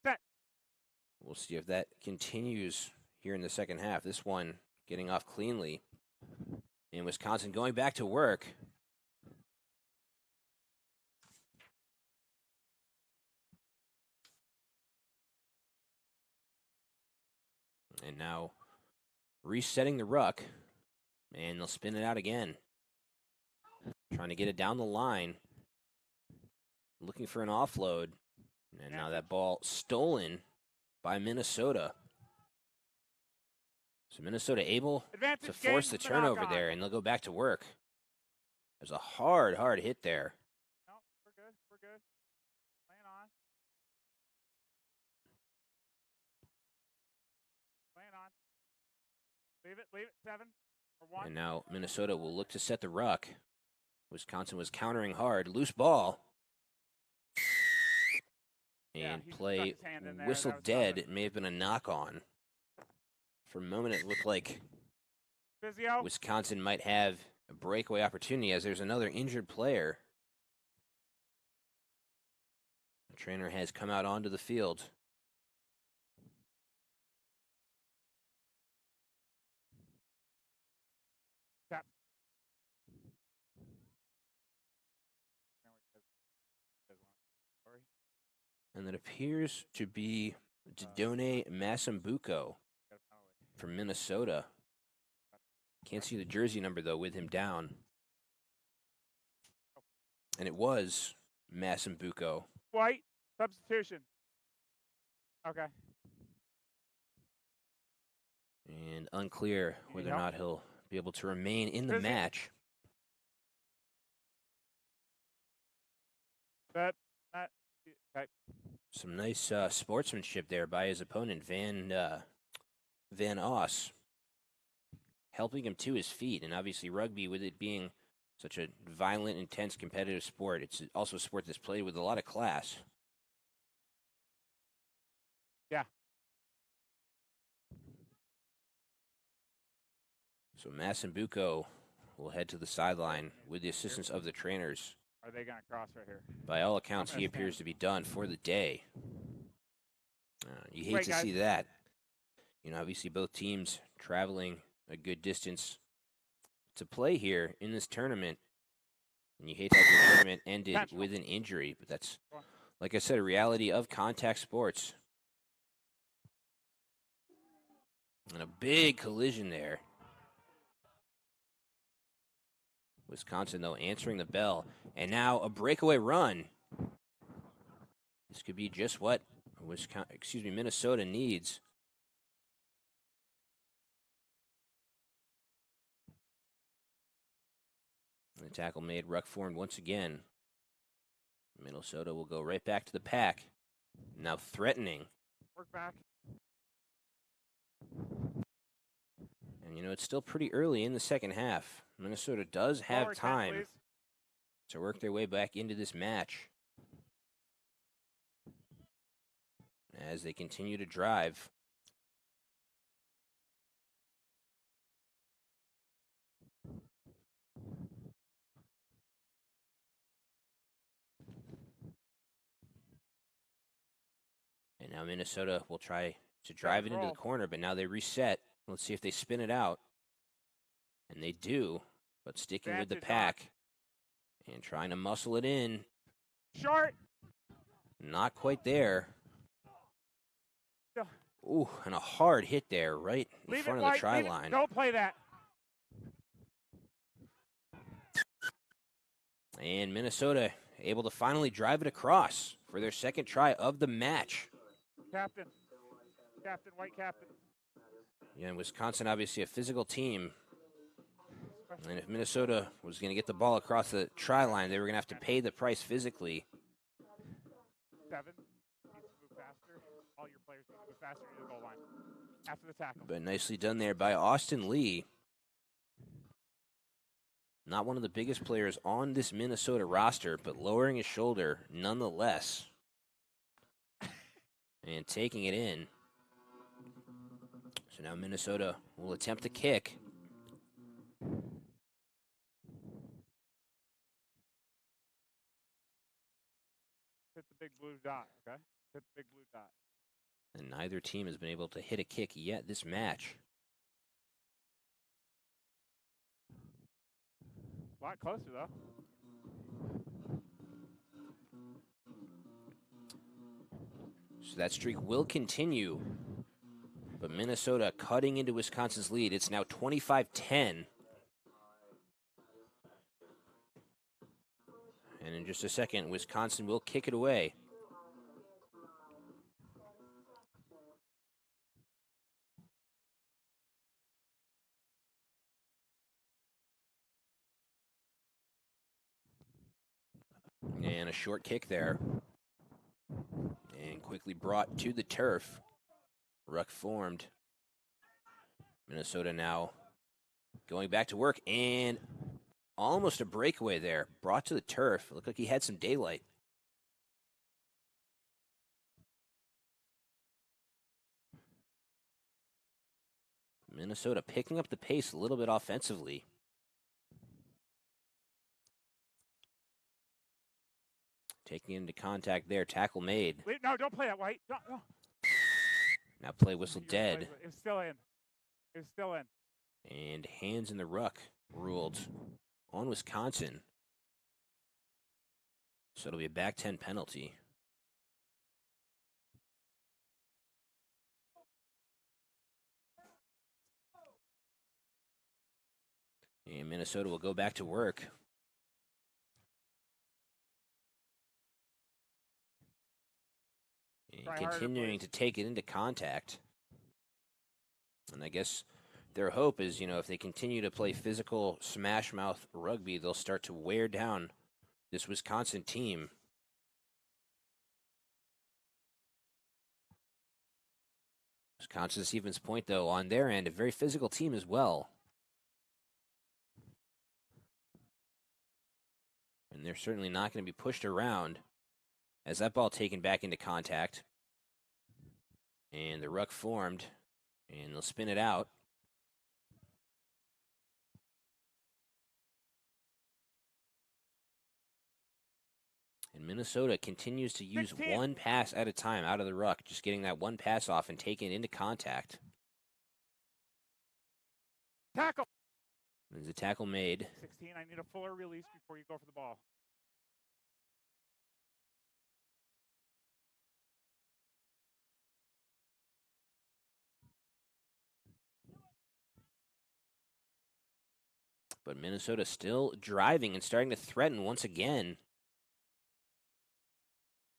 Set. We'll see if that continues here in the second half. This one getting off cleanly. And Wisconsin going back to work. And now resetting the ruck. And they'll spin it out again. Trying to get it down the line. Looking for an offload. And now that ball stolen by Minnesota. So Minnesota able Advantage to force the gained from the turnover knock-on. there, and they'll go back to work. There's a hard hit there. No, we're good. We're good. Playing on. Playing on. Leave it. 7 or 1. And now Minnesota will look to set the ruck. Wisconsin was countering hard. Loose ball. Yeah, And he stuck play his hand in there. whistle That was dead. nothing. It may have been a knock-on. For a moment, it looked like Physio. Wisconsin might have a breakaway opportunity as there's another injured player. The trainer has come out onto the field. And that appears to be Didone Masambuco from Minnesota. Can't see the jersey number, though, with him down. And it was Masambuco. White, substitution. Okay. And unclear whether or not he'll be able to remain in the match. Okay. Some nice sportsmanship there by his opponent, Van Oss, helping him to his feet. And obviously rugby, with it being such a violent, intense, competitive sport, it's also a sport that's played with a lot of class. Yeah. So Masambuco will head to the sideline with the assistance of the trainers. Are they going to cross right here? By all accounts, he appears to be done for the day. You hate to see that. You know, obviously both teams traveling a good distance to play here in this tournament. And you hate to have the tournament ended with an injury. But that's, like I said, a reality of contact sports. And a big collision there. Wisconsin, though, answering the bell. And now a breakaway run. This could be just what Minnesota needs. And the tackle made, ruck formed once again. Minnesota will go right back to the pack. Now threatening. Work back. And, you know, it's still pretty early in the second half. Minnesota does have time to work their way back into this match as they continue to drive. And now Minnesota will try to drive it into the corner, but now they reset. Let's see if they spin it out. And they do, but sticking with the pack and trying to muscle it in. Short. Not quite there. Ooh, and a hard hit there right in front of the try line. Don't play that. And Minnesota able to finally drive it across for their second try of the match. Captain, white captain. Yeah, and Wisconsin obviously a physical team. And if Minnesota was going to get the ball across the try line, they were going to have to pay the price physically. 7 needs to move faster. All your players need to move faster to the goal line after the tackle. But nicely done there by Austin Lee. Not one of the biggest players on this Minnesota roster, but lowering his shoulder nonetheless. And taking it in. So now Minnesota will attempt the kick. Hit the big blue dot, okay? Hit the big blue dot. And neither team has been able to hit a kick yet this match. A lot closer, though. So that streak will continue. But Minnesota cutting into Wisconsin's lead. It's now 25-10. And in just a second, Wisconsin will kick it away. And a short kick there. And quickly brought to the turf. Ruck formed. Minnesota now going back to work, and almost a breakaway there. Brought to the turf. Looked like he had some daylight. Minnesota picking up the pace a little bit offensively. Taking into contact there. Tackle made. Wait, no, don't play that, White. No. Now play whistle dead. It was still in. It was still in. And hands in the ruck ruled on Wisconsin. So it'll be a back 10 penalty. And Minnesota will go back to work. And continuing to take it into contact. And I guess their hope is, if they continue to play physical smash mouth rugby, they'll start to wear down this Wisconsin team. Wisconsin Stevens Point, though, on their end, a very physical team as well. And they're certainly not going to be pushed around as that ball taken back into contact. And the ruck formed, and they'll spin it out. And Minnesota continues to use 1 pass at a time out of the ruck, just getting that 1 pass off and taking it into contact. Tackle. There's a tackle made. 16, I need a fuller release before you go for the ball. But Minnesota still driving and starting to threaten once again.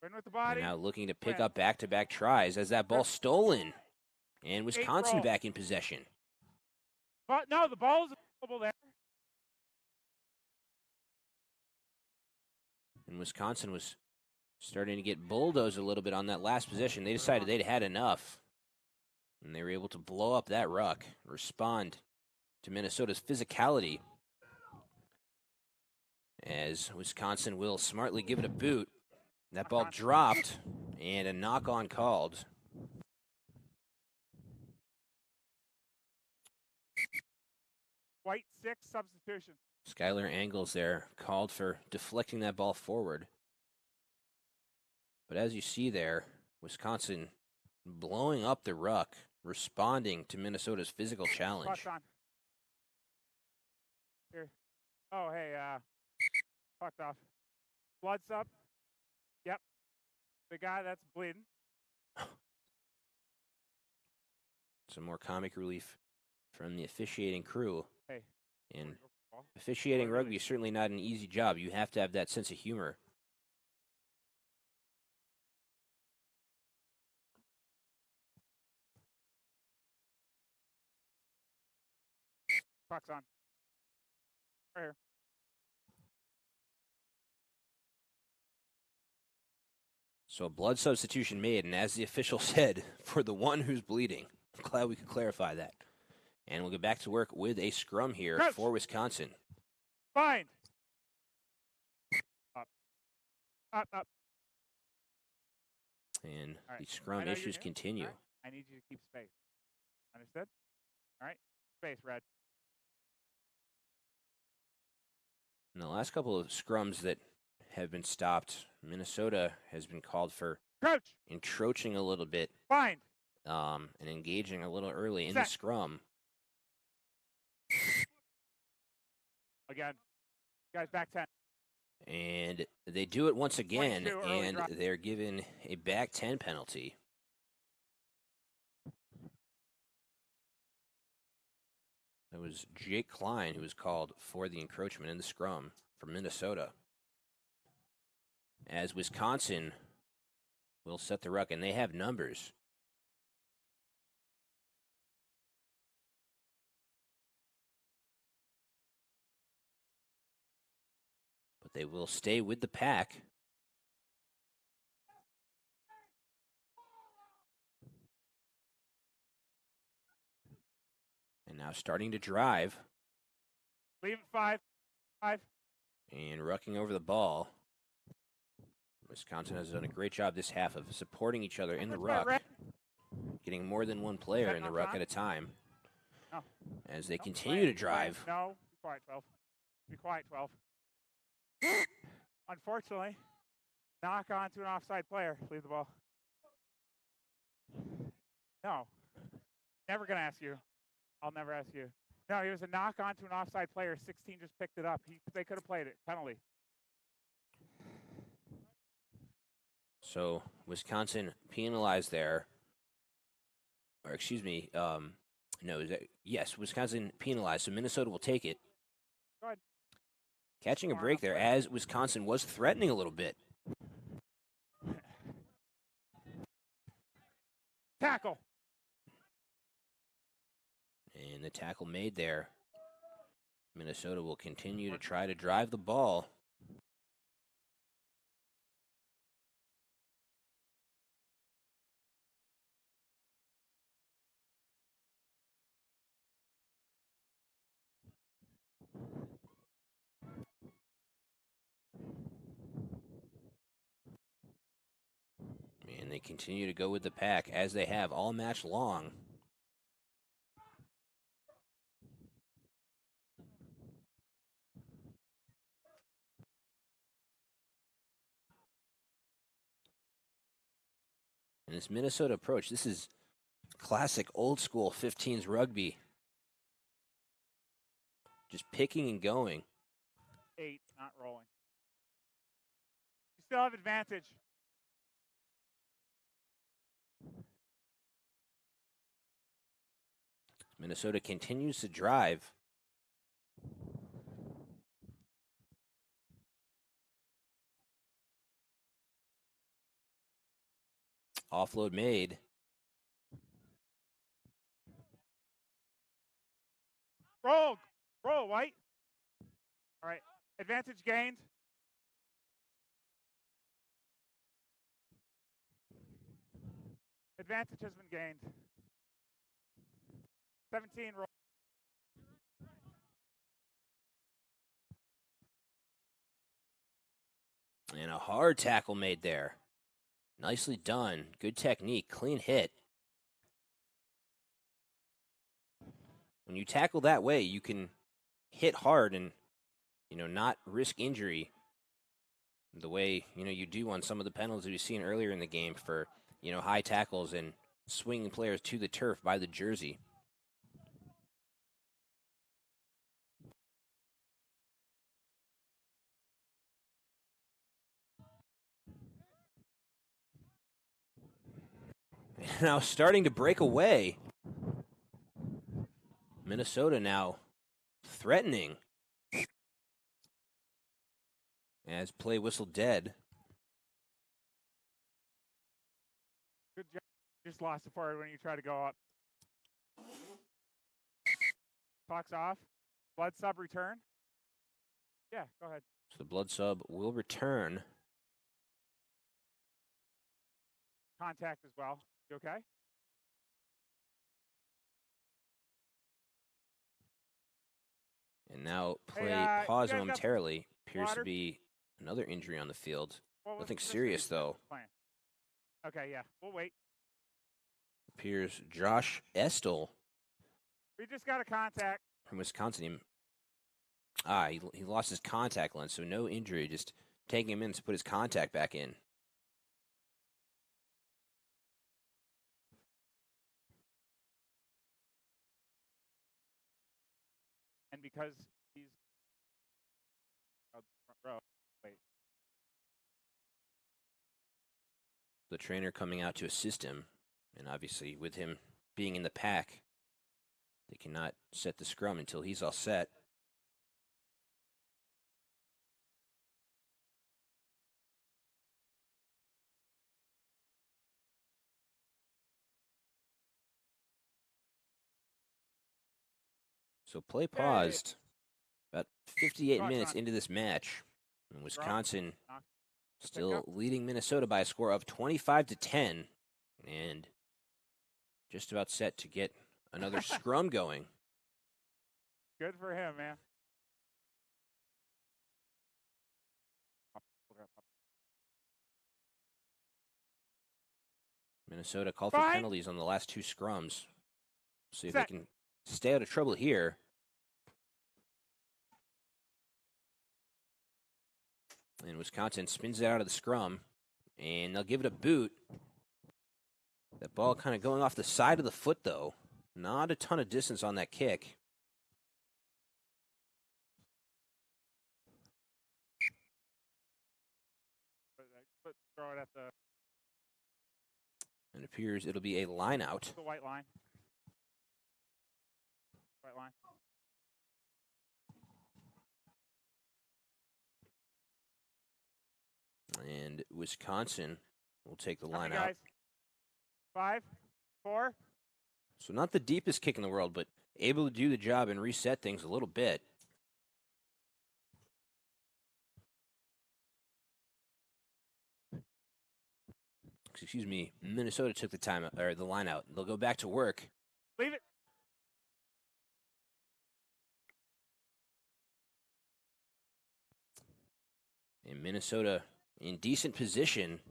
With the body. And now looking to pick up back-to-back tries as that ball stolen. And Wisconsin back in possession. But no, the ball is available there. And Wisconsin was starting to get bulldozed a little bit on that last possession. They decided they'd had enough. And they were able to blow up that ruck, respond to Minnesota's physicality. As Wisconsin will smartly give it a boot. That ball dropped, and a knock-on called. White 6 substitution. Skylar Angles there called for deflecting that ball forward. But as you see there, Wisconsin blowing up the ruck, responding to Minnesota's physical challenge. Here. Oh, hey, fucked off. Blood's up. Yep. The guy that's bleeding. Some more comic relief from the officiating crew. Hey. And officiating rugby is certainly not an easy job. You have to have that sense of humor. Puck's on. Right here. So a blood substitution made, and as the official said, for the one who's bleeding. I'm glad we could clarify that. And we'll get back to work with a scrum here for Wisconsin. Fine. Up. Up, up. And the scrum issues continue. Right. I need you to keep space. Understood? All right. Space, Red. In the last couple of scrums that have been stopped, Minnesota has been called for encroaching a little bit. Fine. And engaging a little early in the scrum. Again. Guys, back 10. And they do it once again, and they're given a back 10 penalty. It was Jake Klein who was called for the encroachment in the scrum for Minnesota. As Wisconsin will set the ruck, and they have numbers. But they will stay with the pack. And now starting to drive. Leave 5. 5. And rucking over the ball. Wisconsin has done a great job this half of supporting each other in the ruck. Getting more than one player in the ruck at a time. As they continue to drive. No, be quiet, 12. Be quiet, 12. Unfortunately, knock on to an offside player. Leave the ball. No. Never going to ask you. I'll never ask you. No, he was a knock on to an offside player. 16 just picked it up. They could have played it. Penalty. So Wisconsin penalized there. Or excuse me, no, yes, Wisconsin penalized. So Minnesota will take it. Go ahead. Catching a break there as Wisconsin was threatening a little bit. Tackle. And the tackle made there. Minnesota will continue to try to drive the ball. And they continue to go with the pack as they have all match long. And this Minnesota approach, this is classic old school 15s rugby. Just picking and going. 8, not rolling. You still have advantage. Minnesota continues to drive. Offload made. Roll. Roll, White. All right. Advantage gained. Advantage has been gained. 17 roll. And a hard tackle made there. Nicely done. Good technique. Clean hit. When you tackle that way, you can hit hard and, not risk injury the way, you do on some of the penalties we've seen earlier in the game for, high tackles and swinging players to the turf by the jersey. Now starting to break away. Minnesota now threatening as play whistle dead. Good job. Just lost it forward when you try to go up. Clock's off. Blood sub return. Yeah, go ahead. So the blood sub will return. Contact as well. You okay? And now play Hey, pause you guys got momentarily. Appears to water? be another injury on the field. What was Nothing the position serious, you though. playing? Okay, yeah. We'll wait. Appears Josh Estel We just got a contact. from Wisconsin. He lost his contact lens, so no injury. Just taking him in to put his contact back in. And because he's front row, wait. The trainer coming out to assist him, and obviously with him being in the pack, they cannot set the scrum until he's all set. So play paused. About 58 minutes into this match, and Wisconsin still leading Minnesota by a score of 25-10, and just about set to get another scrum going. Good for him, man. Minnesota called for penalties on the last two scrums. See if they can stay out of trouble here. And Wisconsin spins it out of the scrum, and they'll give it a boot. That ball kind of going off the side of the foot, though. Not a ton of distance on that kick. Throw it at the. It appears it'll be a line out. The white line. White line. And Wisconsin will take the How line many out. guys? 5, 4. So not the deepest kick in the world, but able to do the job and reset things a little bit. Excuse me, Minnesota took the time or the line out. They'll go back to work. Leave it. And Minnesota in decent position.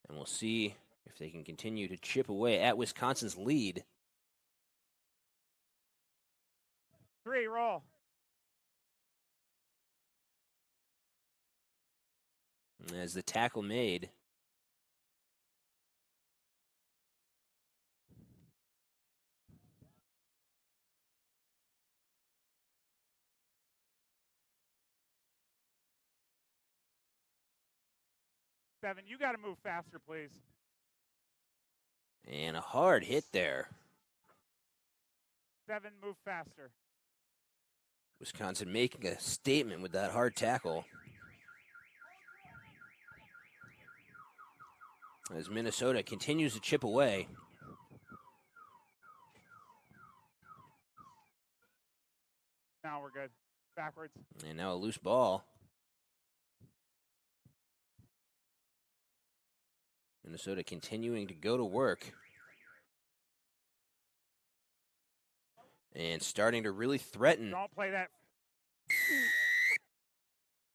And we'll see if they can continue to chip away at Wisconsin's lead. 3, roll. As the tackle made. Seven, you got to move faster, please. And a hard hit there. 7, move faster. Wisconsin making a statement with that hard tackle. As Minnesota continues to chip away. Now we're good. Backwards. And now a loose ball. Minnesota continuing to go to work. And starting to really threaten. Don't play that.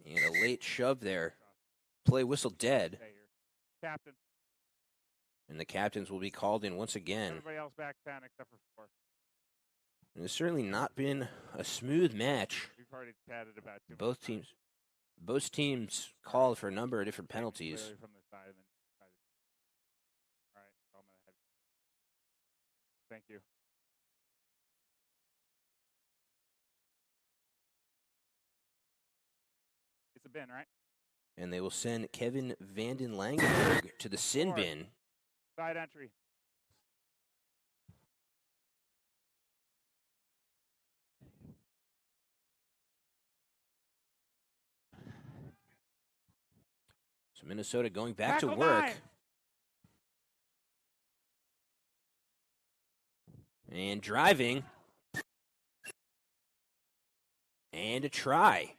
And a late shove there. Play whistle dead. Captain. And the captains will be called in once again. Everybody else back 10 except for 4. And it's certainly not been a smooth match. We've already chatted about two. Both teams called for a number of different penalties. Clearly from the side and then all right, so I'm gonna head. Thank you. It's a bin, right? And they will send Kevin Vanden Langenberg to the sin Four. bin. Side entry. So Minnesota going back Tackle to work. 9. And driving. And a try.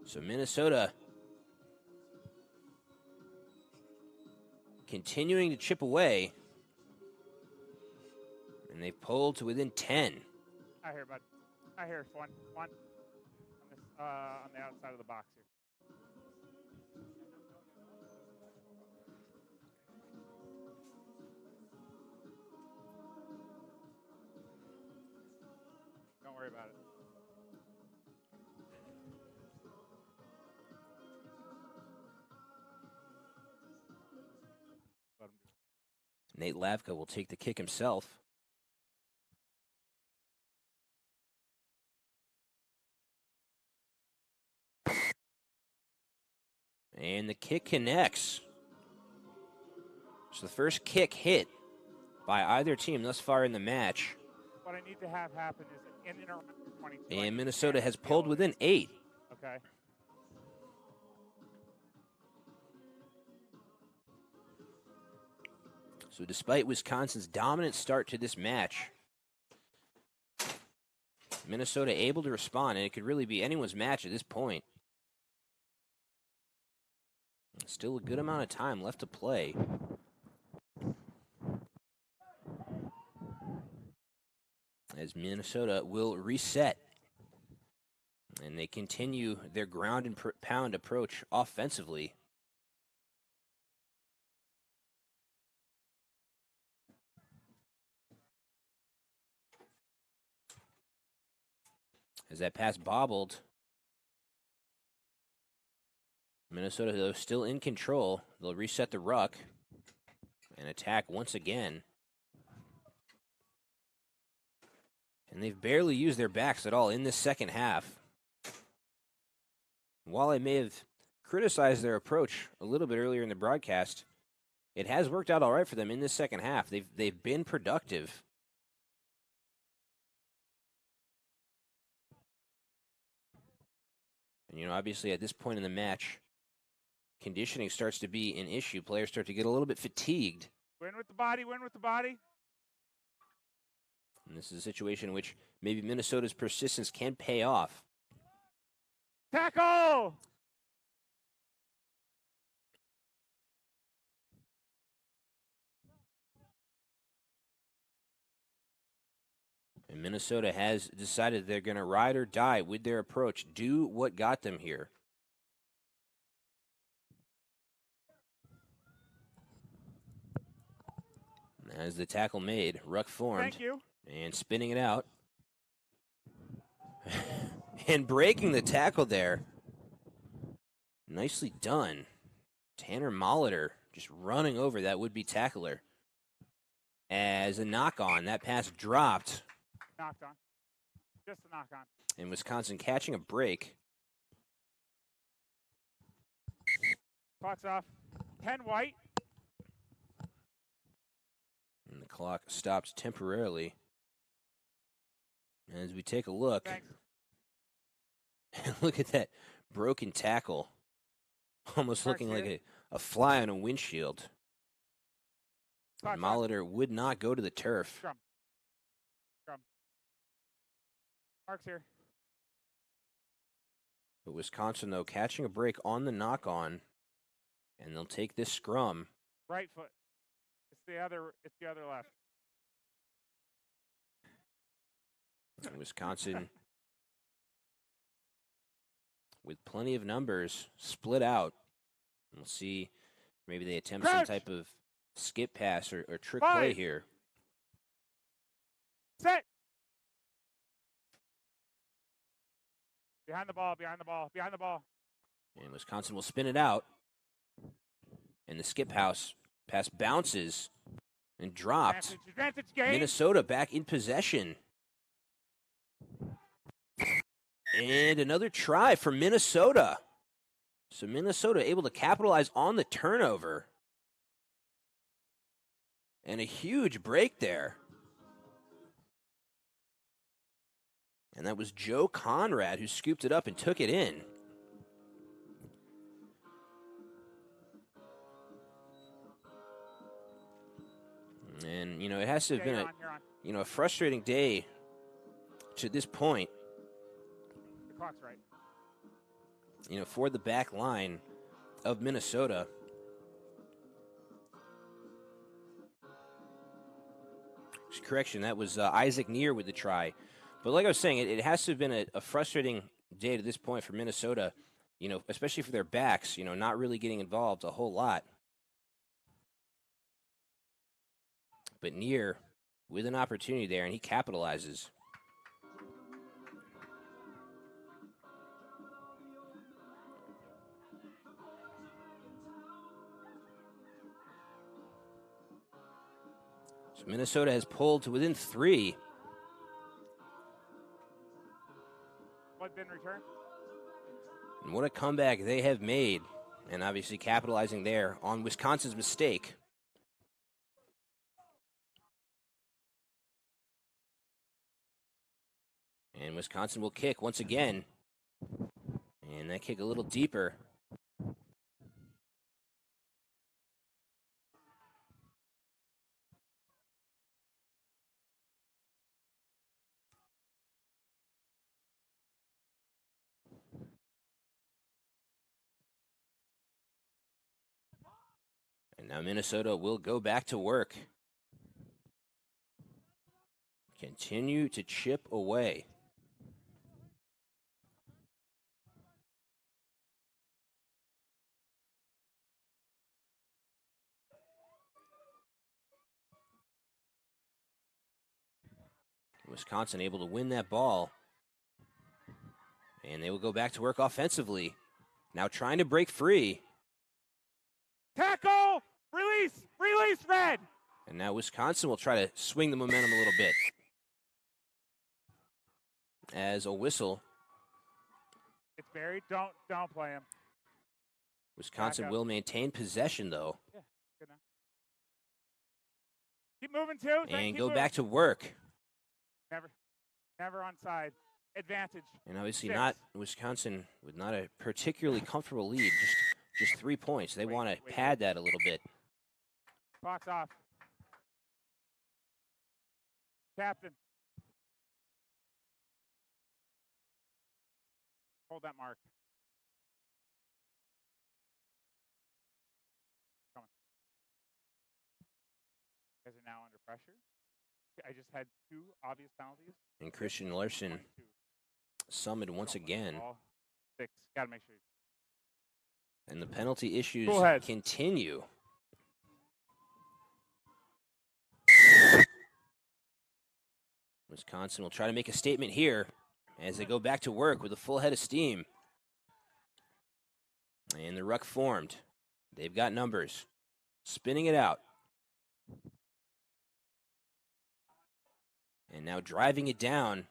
So Minnesota continuing to chip away. And they've pulled to within 10. I hear, bud. I hear one. On this, on the outside of the box here. Don't worry about it. Let him do it. Nate Lavka will take the kick himself. And the kick connects. So the first kick hit by either team thus far in the match. What I need to have happen is in and around 22. And Minnesota has pulled within 8. Okay. So despite Wisconsin's dominant start to this match, Minnesota able to respond, and it could really be anyone's match at this point. Still a good amount of time left to play. As Minnesota will reset. And they continue their ground and pound approach offensively. As that pass bobbled. Minnesota, though, still in control. They'll reset the ruck and attack once again. And they've barely used their backs at all in this second half. While I may have criticized their approach a little bit earlier in the broadcast, it has worked out all right for them in this second half. They've been productive. And, obviously at this point in the match, conditioning starts to be an issue. Players start to get a little bit fatigued. Win with the body, win with the body. And this is a situation in which maybe Minnesota's persistence can pay off. Tackle! And Minnesota has decided they're going to ride or die with their approach, do what got them here. As the tackle made, ruck formed. Thank you. And spinning it out. And breaking the tackle there. Nicely done. Tanner Molitor just running over that would-be tackler. As a knock-on, that pass dropped. Knocked on. Just a knock on. And Wisconsin catching a break. Clock's off. 10 white. And the clock stops temporarily. As we take a look. Thanks. Look at that broken tackle. Almost Mark's looking like here. a fly on a windshield. Clock's And off. Molitor would not go to the turf. Scrum. Scrum. Mark's here. But Wisconsin, though, catching a break on the knock-on. And they'll take this scrum. Right foot. It's the other left. And Wisconsin, with plenty of numbers, split out. We'll see. Maybe they attempt Crouch. some type of skip pass or trick 5. play here. Set. Behind the ball, behind the ball, behind the ball. And Wisconsin will spin it out. And the skip pass bounces and dropped. Advantage game. Minnesota back in possession. And another try for Minnesota. So Minnesota able to capitalize on the turnover. And a huge break there. And that was Joe Conrad who scooped it up and took it in. And, it has to have been you're on. a frustrating day to this point, The clock's right. for the back line of Minnesota. Correction, that was Isaac Neer with the try. But like I was saying, it has to have been a frustrating day to this point for Minnesota, especially for their backs, not really getting involved a whole lot. But Neer with an opportunity there, and he capitalizes. So Minnesota has pulled to within 3. What been returned? And what a comeback they have made. And obviously capitalizing there on Wisconsin's mistake. And Wisconsin will kick once again. And that kick a little deeper. And now Minnesota will go back to work. Continue to chip away. Wisconsin able to win that ball. And they will go back to work offensively. Now trying to break free. Tackle! Release! Release, Red! And now Wisconsin will try to swing the momentum a little bit. As a whistle. It's buried. Don't play him. Wisconsin Back up. will maintain possession, though. Yeah, good enough. Keep moving, too. And go back to work. Never onside. advantage. And obviously 6. not Wisconsin with not a particularly comfortable lead, just 3 points. They want to pad that a little bit. Clock's off. Captain. Hold that mark. Coming. You guys are now under pressure. I just had 2 obvious penalties. And Christian Larson 22. summoned once again. 6. Got to make sure. And the penalty issues Moorhead. continue. Wisconsin will try to make a statement here as they go back to work with a full head of steam. And the ruck formed. They've got numbers. Spinning it out. And now driving it down.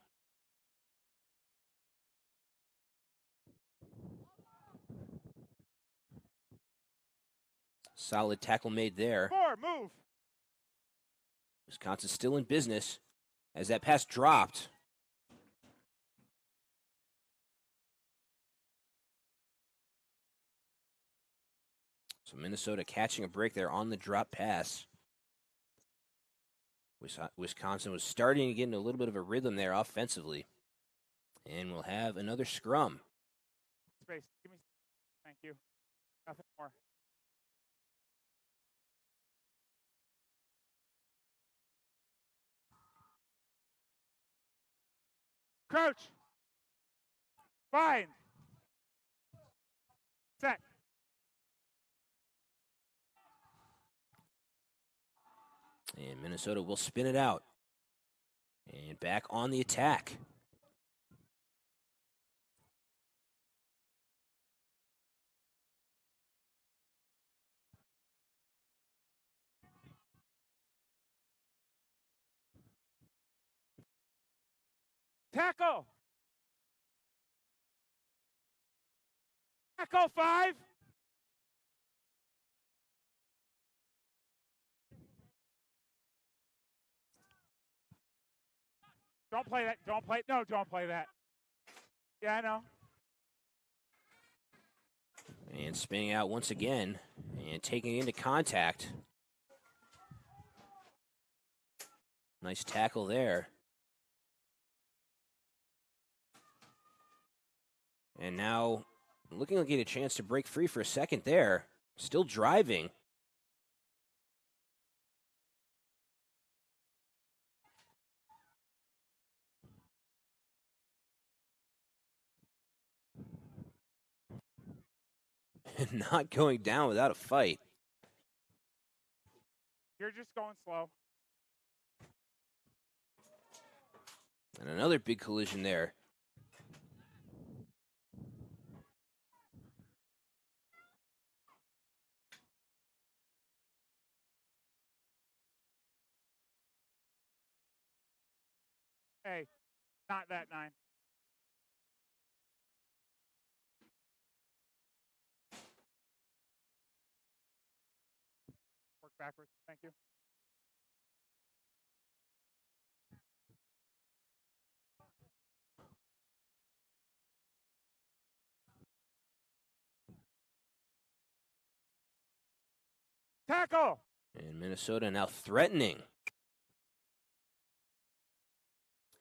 Solid tackle made there. 4, move. Wisconsin still in business as that pass dropped. So Minnesota catching a break there on the drop pass. Wisconsin was starting to get into a little bit of a rhythm there offensively. And we'll have another scrum. Space. Give me. Thank you. Nothing more. Crouch. Bind. Set. And Minnesota will spin it out. And back on the attack. Tackle. Tackle 5. Don't play that. Don't play. No, don't play that. Yeah, I know. And spinning out once again and taking it into contact. Nice tackle there. And now looking like he had a chance to break free for a second there. Still driving. And not going down without a fight. You're just going slow. And another big collision there. Hey, not that 9. Work backwards. Thank you. Tackle. And Minnesota now threatening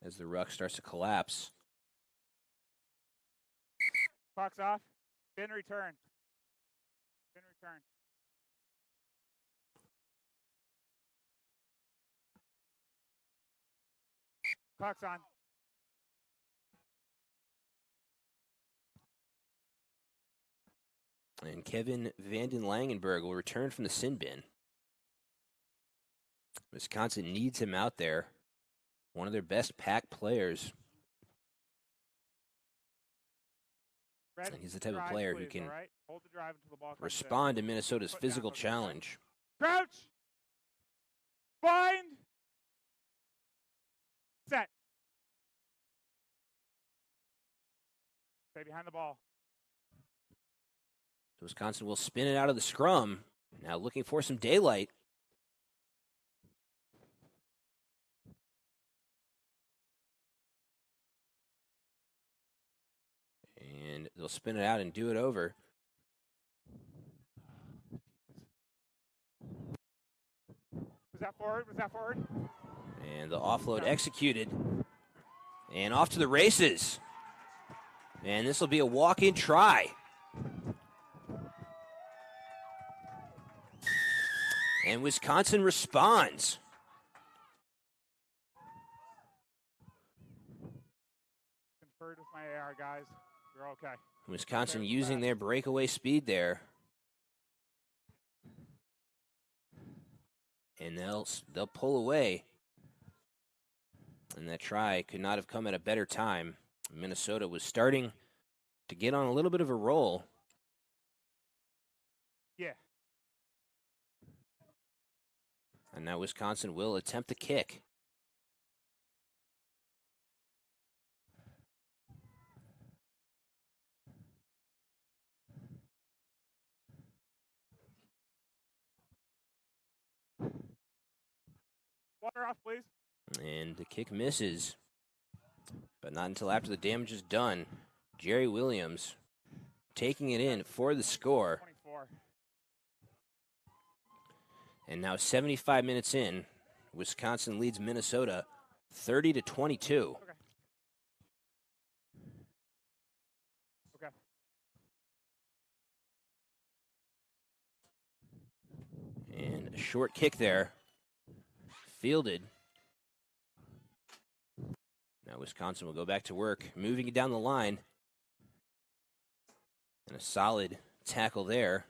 as the ruck starts to collapse. Clock's off. Spin return. Spin return. Clock's on. And Kevin Vanden Langenberg will return from the sin bin. Wisconsin needs him out there. One of their best pack players. Red, And he's the type of drive, player please, who can all right? Hold the drive until the ball comes in. respond to Minnesota's Foot down, physical foot down. challenge. Crouch. Bind. Set. Stay behind the ball. So Wisconsin will spin it out of the scrum. Now looking for some daylight. And they'll spin it out and do it over. Was that forward? Was that forward? And the offload executed. And off to the races. And this will be a walk-in try. And Wisconsin responds. Conferred with my AR, guys. You're okay. Wisconsin using their breakaway speed there. And they'll pull away. And that try could not have come at a better time. Minnesota was starting to get on a little bit of a roll. Yeah. And now Wisconsin will attempt the kick. Water off, please. And the kick misses. But not until after the damage is done. Jerry Williams taking it in for the score. 24. And now 75 minutes in, Wisconsin leads Minnesota 30-22. Okay. Okay. And a short kick there. Fielded. Now Wisconsin will go back to work, moving it down the line. And a solid tackle there.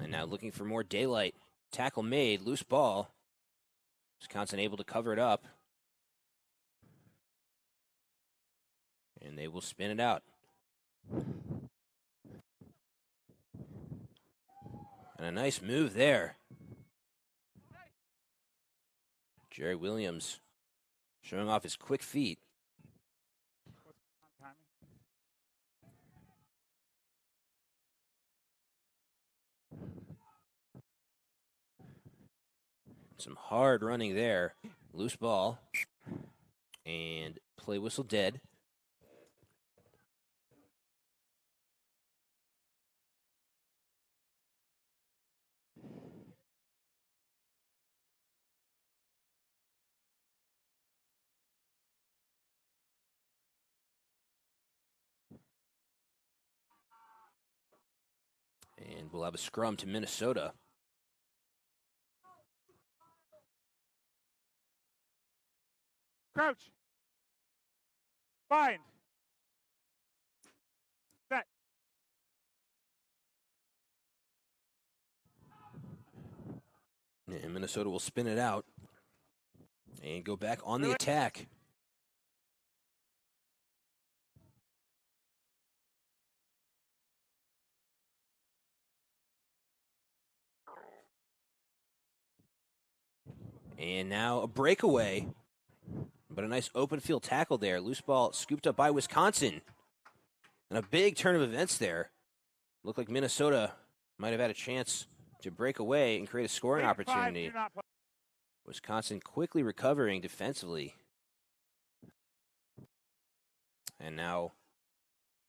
And now looking for more daylight. Tackle made, loose ball. Wisconsin able to cover it up. And they will spin it out. And a nice move there. Jerry Williams showing off his quick feet. Some hard running there. Loose ball. And play whistle dead. And we'll have a scrum to Minnesota. Crouch. Bind. Set. And Minnesota will spin it out and go back on the attack. And now a breakaway, but a nice open field tackle there. Loose ball scooped up by Wisconsin. And a big turn of events there. Looked like Minnesota might have had a chance to break away and create a scoring opportunity. Wisconsin quickly recovering defensively. And now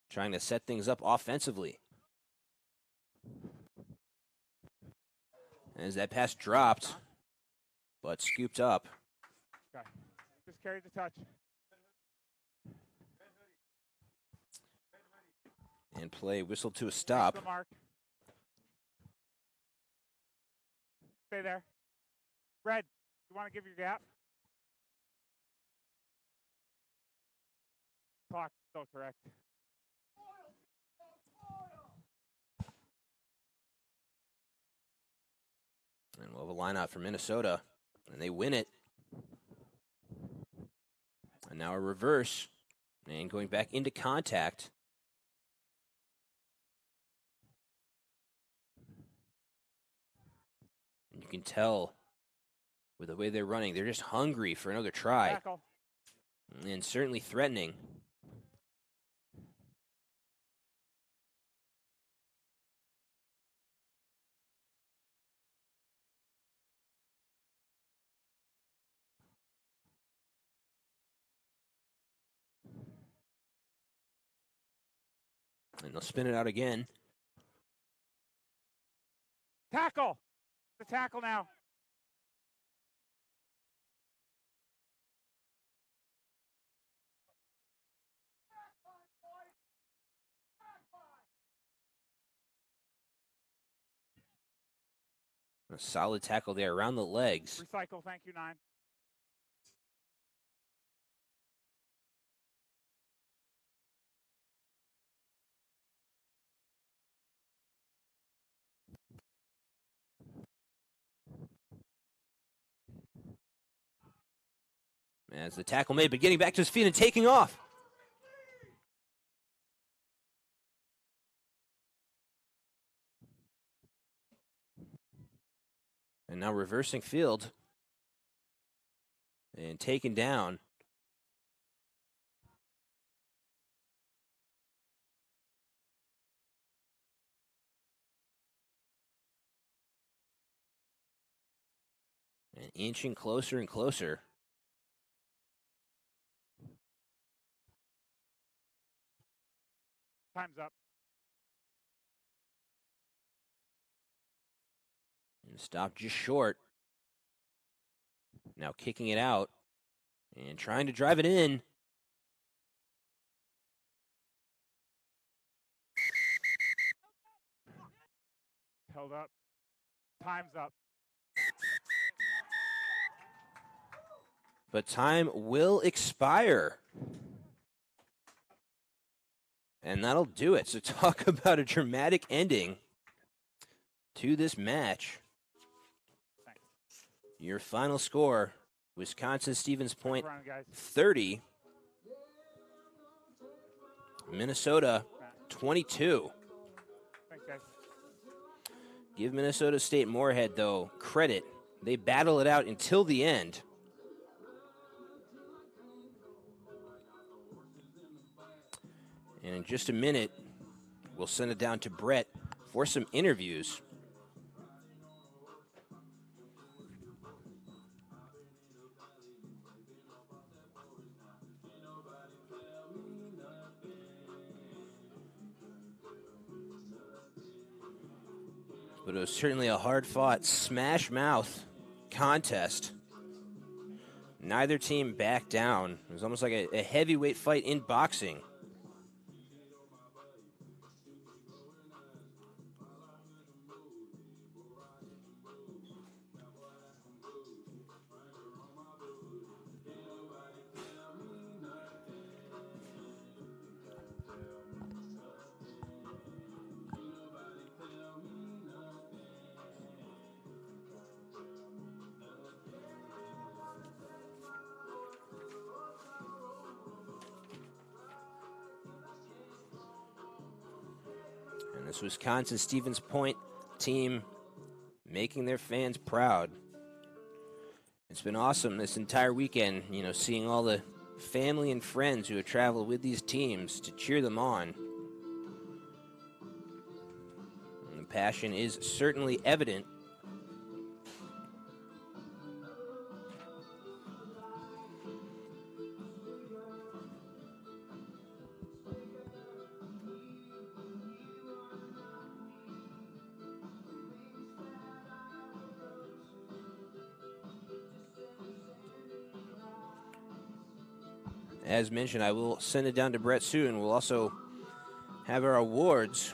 trying to set things up offensively. As that pass dropped, but scooped up. Okay. Just carry the touch. And play whistled to a stop. The mark. Stay there. Red, you want to give your gap? Clock still correct. And we'll have a line out for Minnesota. And they win it. And now a reverse. And going back into contact. And you can tell with the way they're running, they're just hungry for another try. Tackle. And certainly threatening. And they'll spin it out again. Tackle. The tackle now. A solid tackle there around the legs. Recycle. Thank you, 9. As the tackle made, but getting back to his feet and taking off. And now reversing field. And taken down. And inching closer and closer. Time's up. And stopped just short. Now kicking it out. And trying to drive it in. Held up. Time's up. But time will expire. And that'll do it. So talk about a dramatic ending to this match. Thanks. Your final score, Wisconsin-Stevens Point Round, guys. 30. Minnesota 22. Thanks, guys. Give Minnesota State Moorhead, though, credit. They battle it out until the end. And in just a minute, we'll send it down to Brett for some interviews. But it was certainly a hard-fought, smash-mouth contest. Neither team backed down. It was almost like a heavyweight fight in boxing. And this Wisconsin-Stevens Point team making their fans proud. It's been awesome this entire weekend, seeing all the family and friends who have traveled with these teams to cheer them on. And the passion is certainly evident. As mentioned, I will send it down to Brett soon. We'll also have our awards.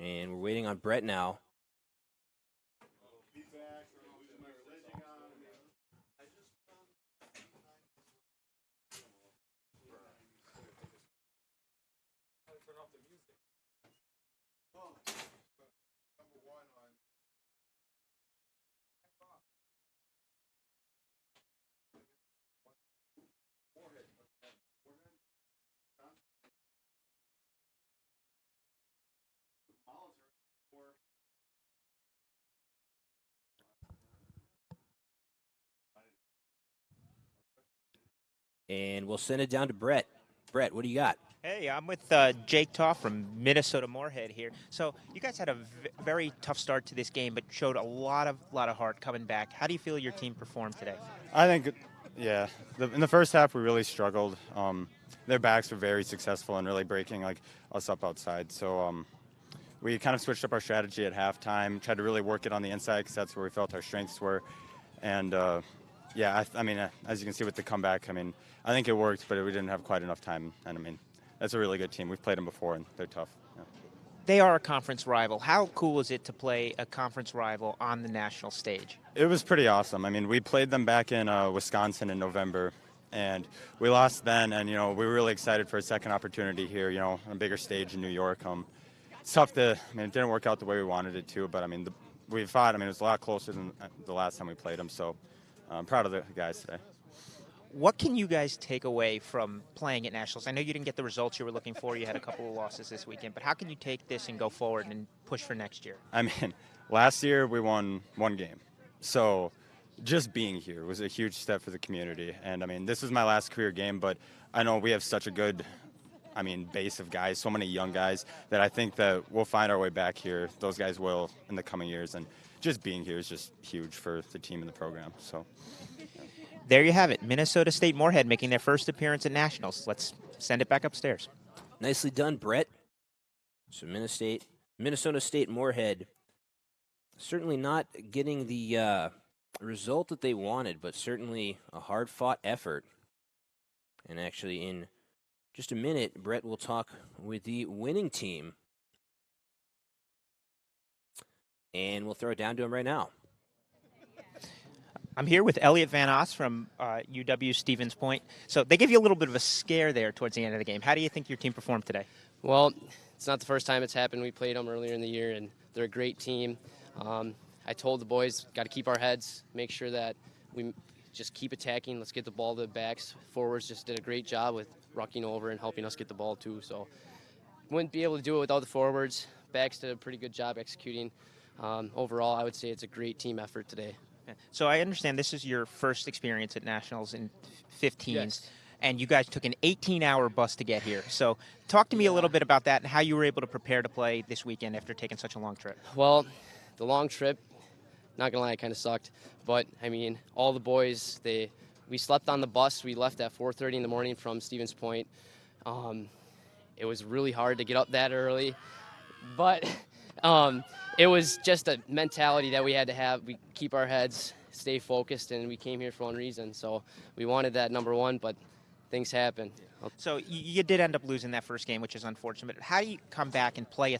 And we're waiting on Brett now. And we'll send it down to Brett. Brett, what do you got? Hey, I'm with Jake Toff from Minnesota Moorhead here. So you guys had a very tough start to this game, but showed a lot of heart coming back. How do you feel your team performed today? I think, yeah, in the first half we really struggled. Their backs were very successful in really breaking us up outside. So we kind of switched up our strategy at halftime, tried to really work it on the inside because that's where we felt our strengths were. And yeah, I mean, as you can see with the comeback, I mean, I think it worked, but we didn't have quite enough time. And I mean, that's a really good team. We've played them before, and they're tough. Yeah. They are a conference rival. How cool is it to play a conference rival on the national stage? It was pretty awesome. I mean, we played them back in Wisconsin in November, and we lost then. And we were really excited for a second opportunity here. On a bigger stage in New York. It's tough to. I mean, it didn't work out the way we wanted it to, but I mean, we fought. I mean, it was a lot closer than the last time we played them. So I'm proud of the guys today. What can you guys take away from playing at Nationals? I know you didn't get the results you were looking for. You had a couple of losses this weekend. But how can you take this and go forward and push for next year? I mean, last year we won one game. So just being here was a huge step for the community. And, I mean, this is my last career game, but I know we have such a good, base of guys, so many young guys, that I think that we'll find our way back here. Those guys will in the coming years. And just being here is just huge for the team and the program. So. There you have it. Minnesota State Moorhead making their first appearance at Nationals. Let's send it back upstairs. Nicely done, Brett. So Minnesota State Moorhead certainly not getting the result that they wanted, but certainly a hard-fought effort. And actually, in just a minute, Brett will talk with the winning team. And we'll throw it down to him right now. I'm here with Elliot Van Oss from UW Stevens Point. So they gave you a little bit of a scare there towards the end of the game. How do you think your team performed today? Well, it's not the first time it's happened. We played them earlier in the year, and they're a great team. I told the boys, got to keep our heads, make sure that we just keep attacking. Let's get the ball to the backs. Forwards just did a great job with rucking over and helping us get the ball, too. So wouldn't be able to do it without the forwards. Backs did a pretty good job executing. Overall, I would say it's a great team effort today. So I understand this is your first experience at Nationals in 15, Yes. And you guys took an 18-hour bus to get here. So talk to me a little bit about that and how you were able to prepare to play this weekend after taking such a long trip. Well, the long trip, not going to lie, it kind of sucked. But, all the boys, we slept on the bus. We left at 4:30 in the morning from Stevens Point. It was really hard to get up that early. But it was just a mentality that we had to have. We keep our heads, stay focused, and we came here for one reason. So we wanted that number one, but things happen. So you did end up losing that first game, which is unfortunate. But how do you come back and play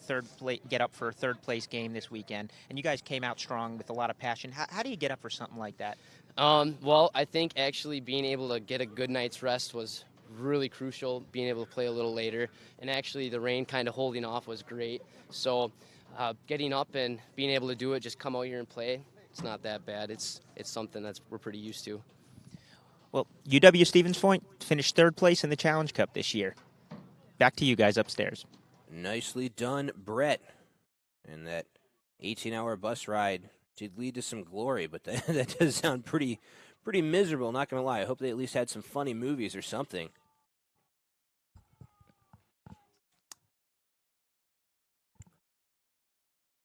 get up for a third-place game this weekend? And you guys came out strong with a lot of passion. How do you get up for something like that? Well, I think actually being able to get a good night's rest was really crucial, being able to play a little later. And actually the rain kind of holding off was great. So getting up and being able to do it, just come out here and play, it's not that bad. It's something we're pretty used to. Well, UW Stevens Point finished third place in the Challenge Cup this year. Back to you guys upstairs. Nicely done, Brett. And that 18-hour bus ride did lead to some glory, but that does sound pretty miserable, not going to lie. I hope they at least had some funny movies or something.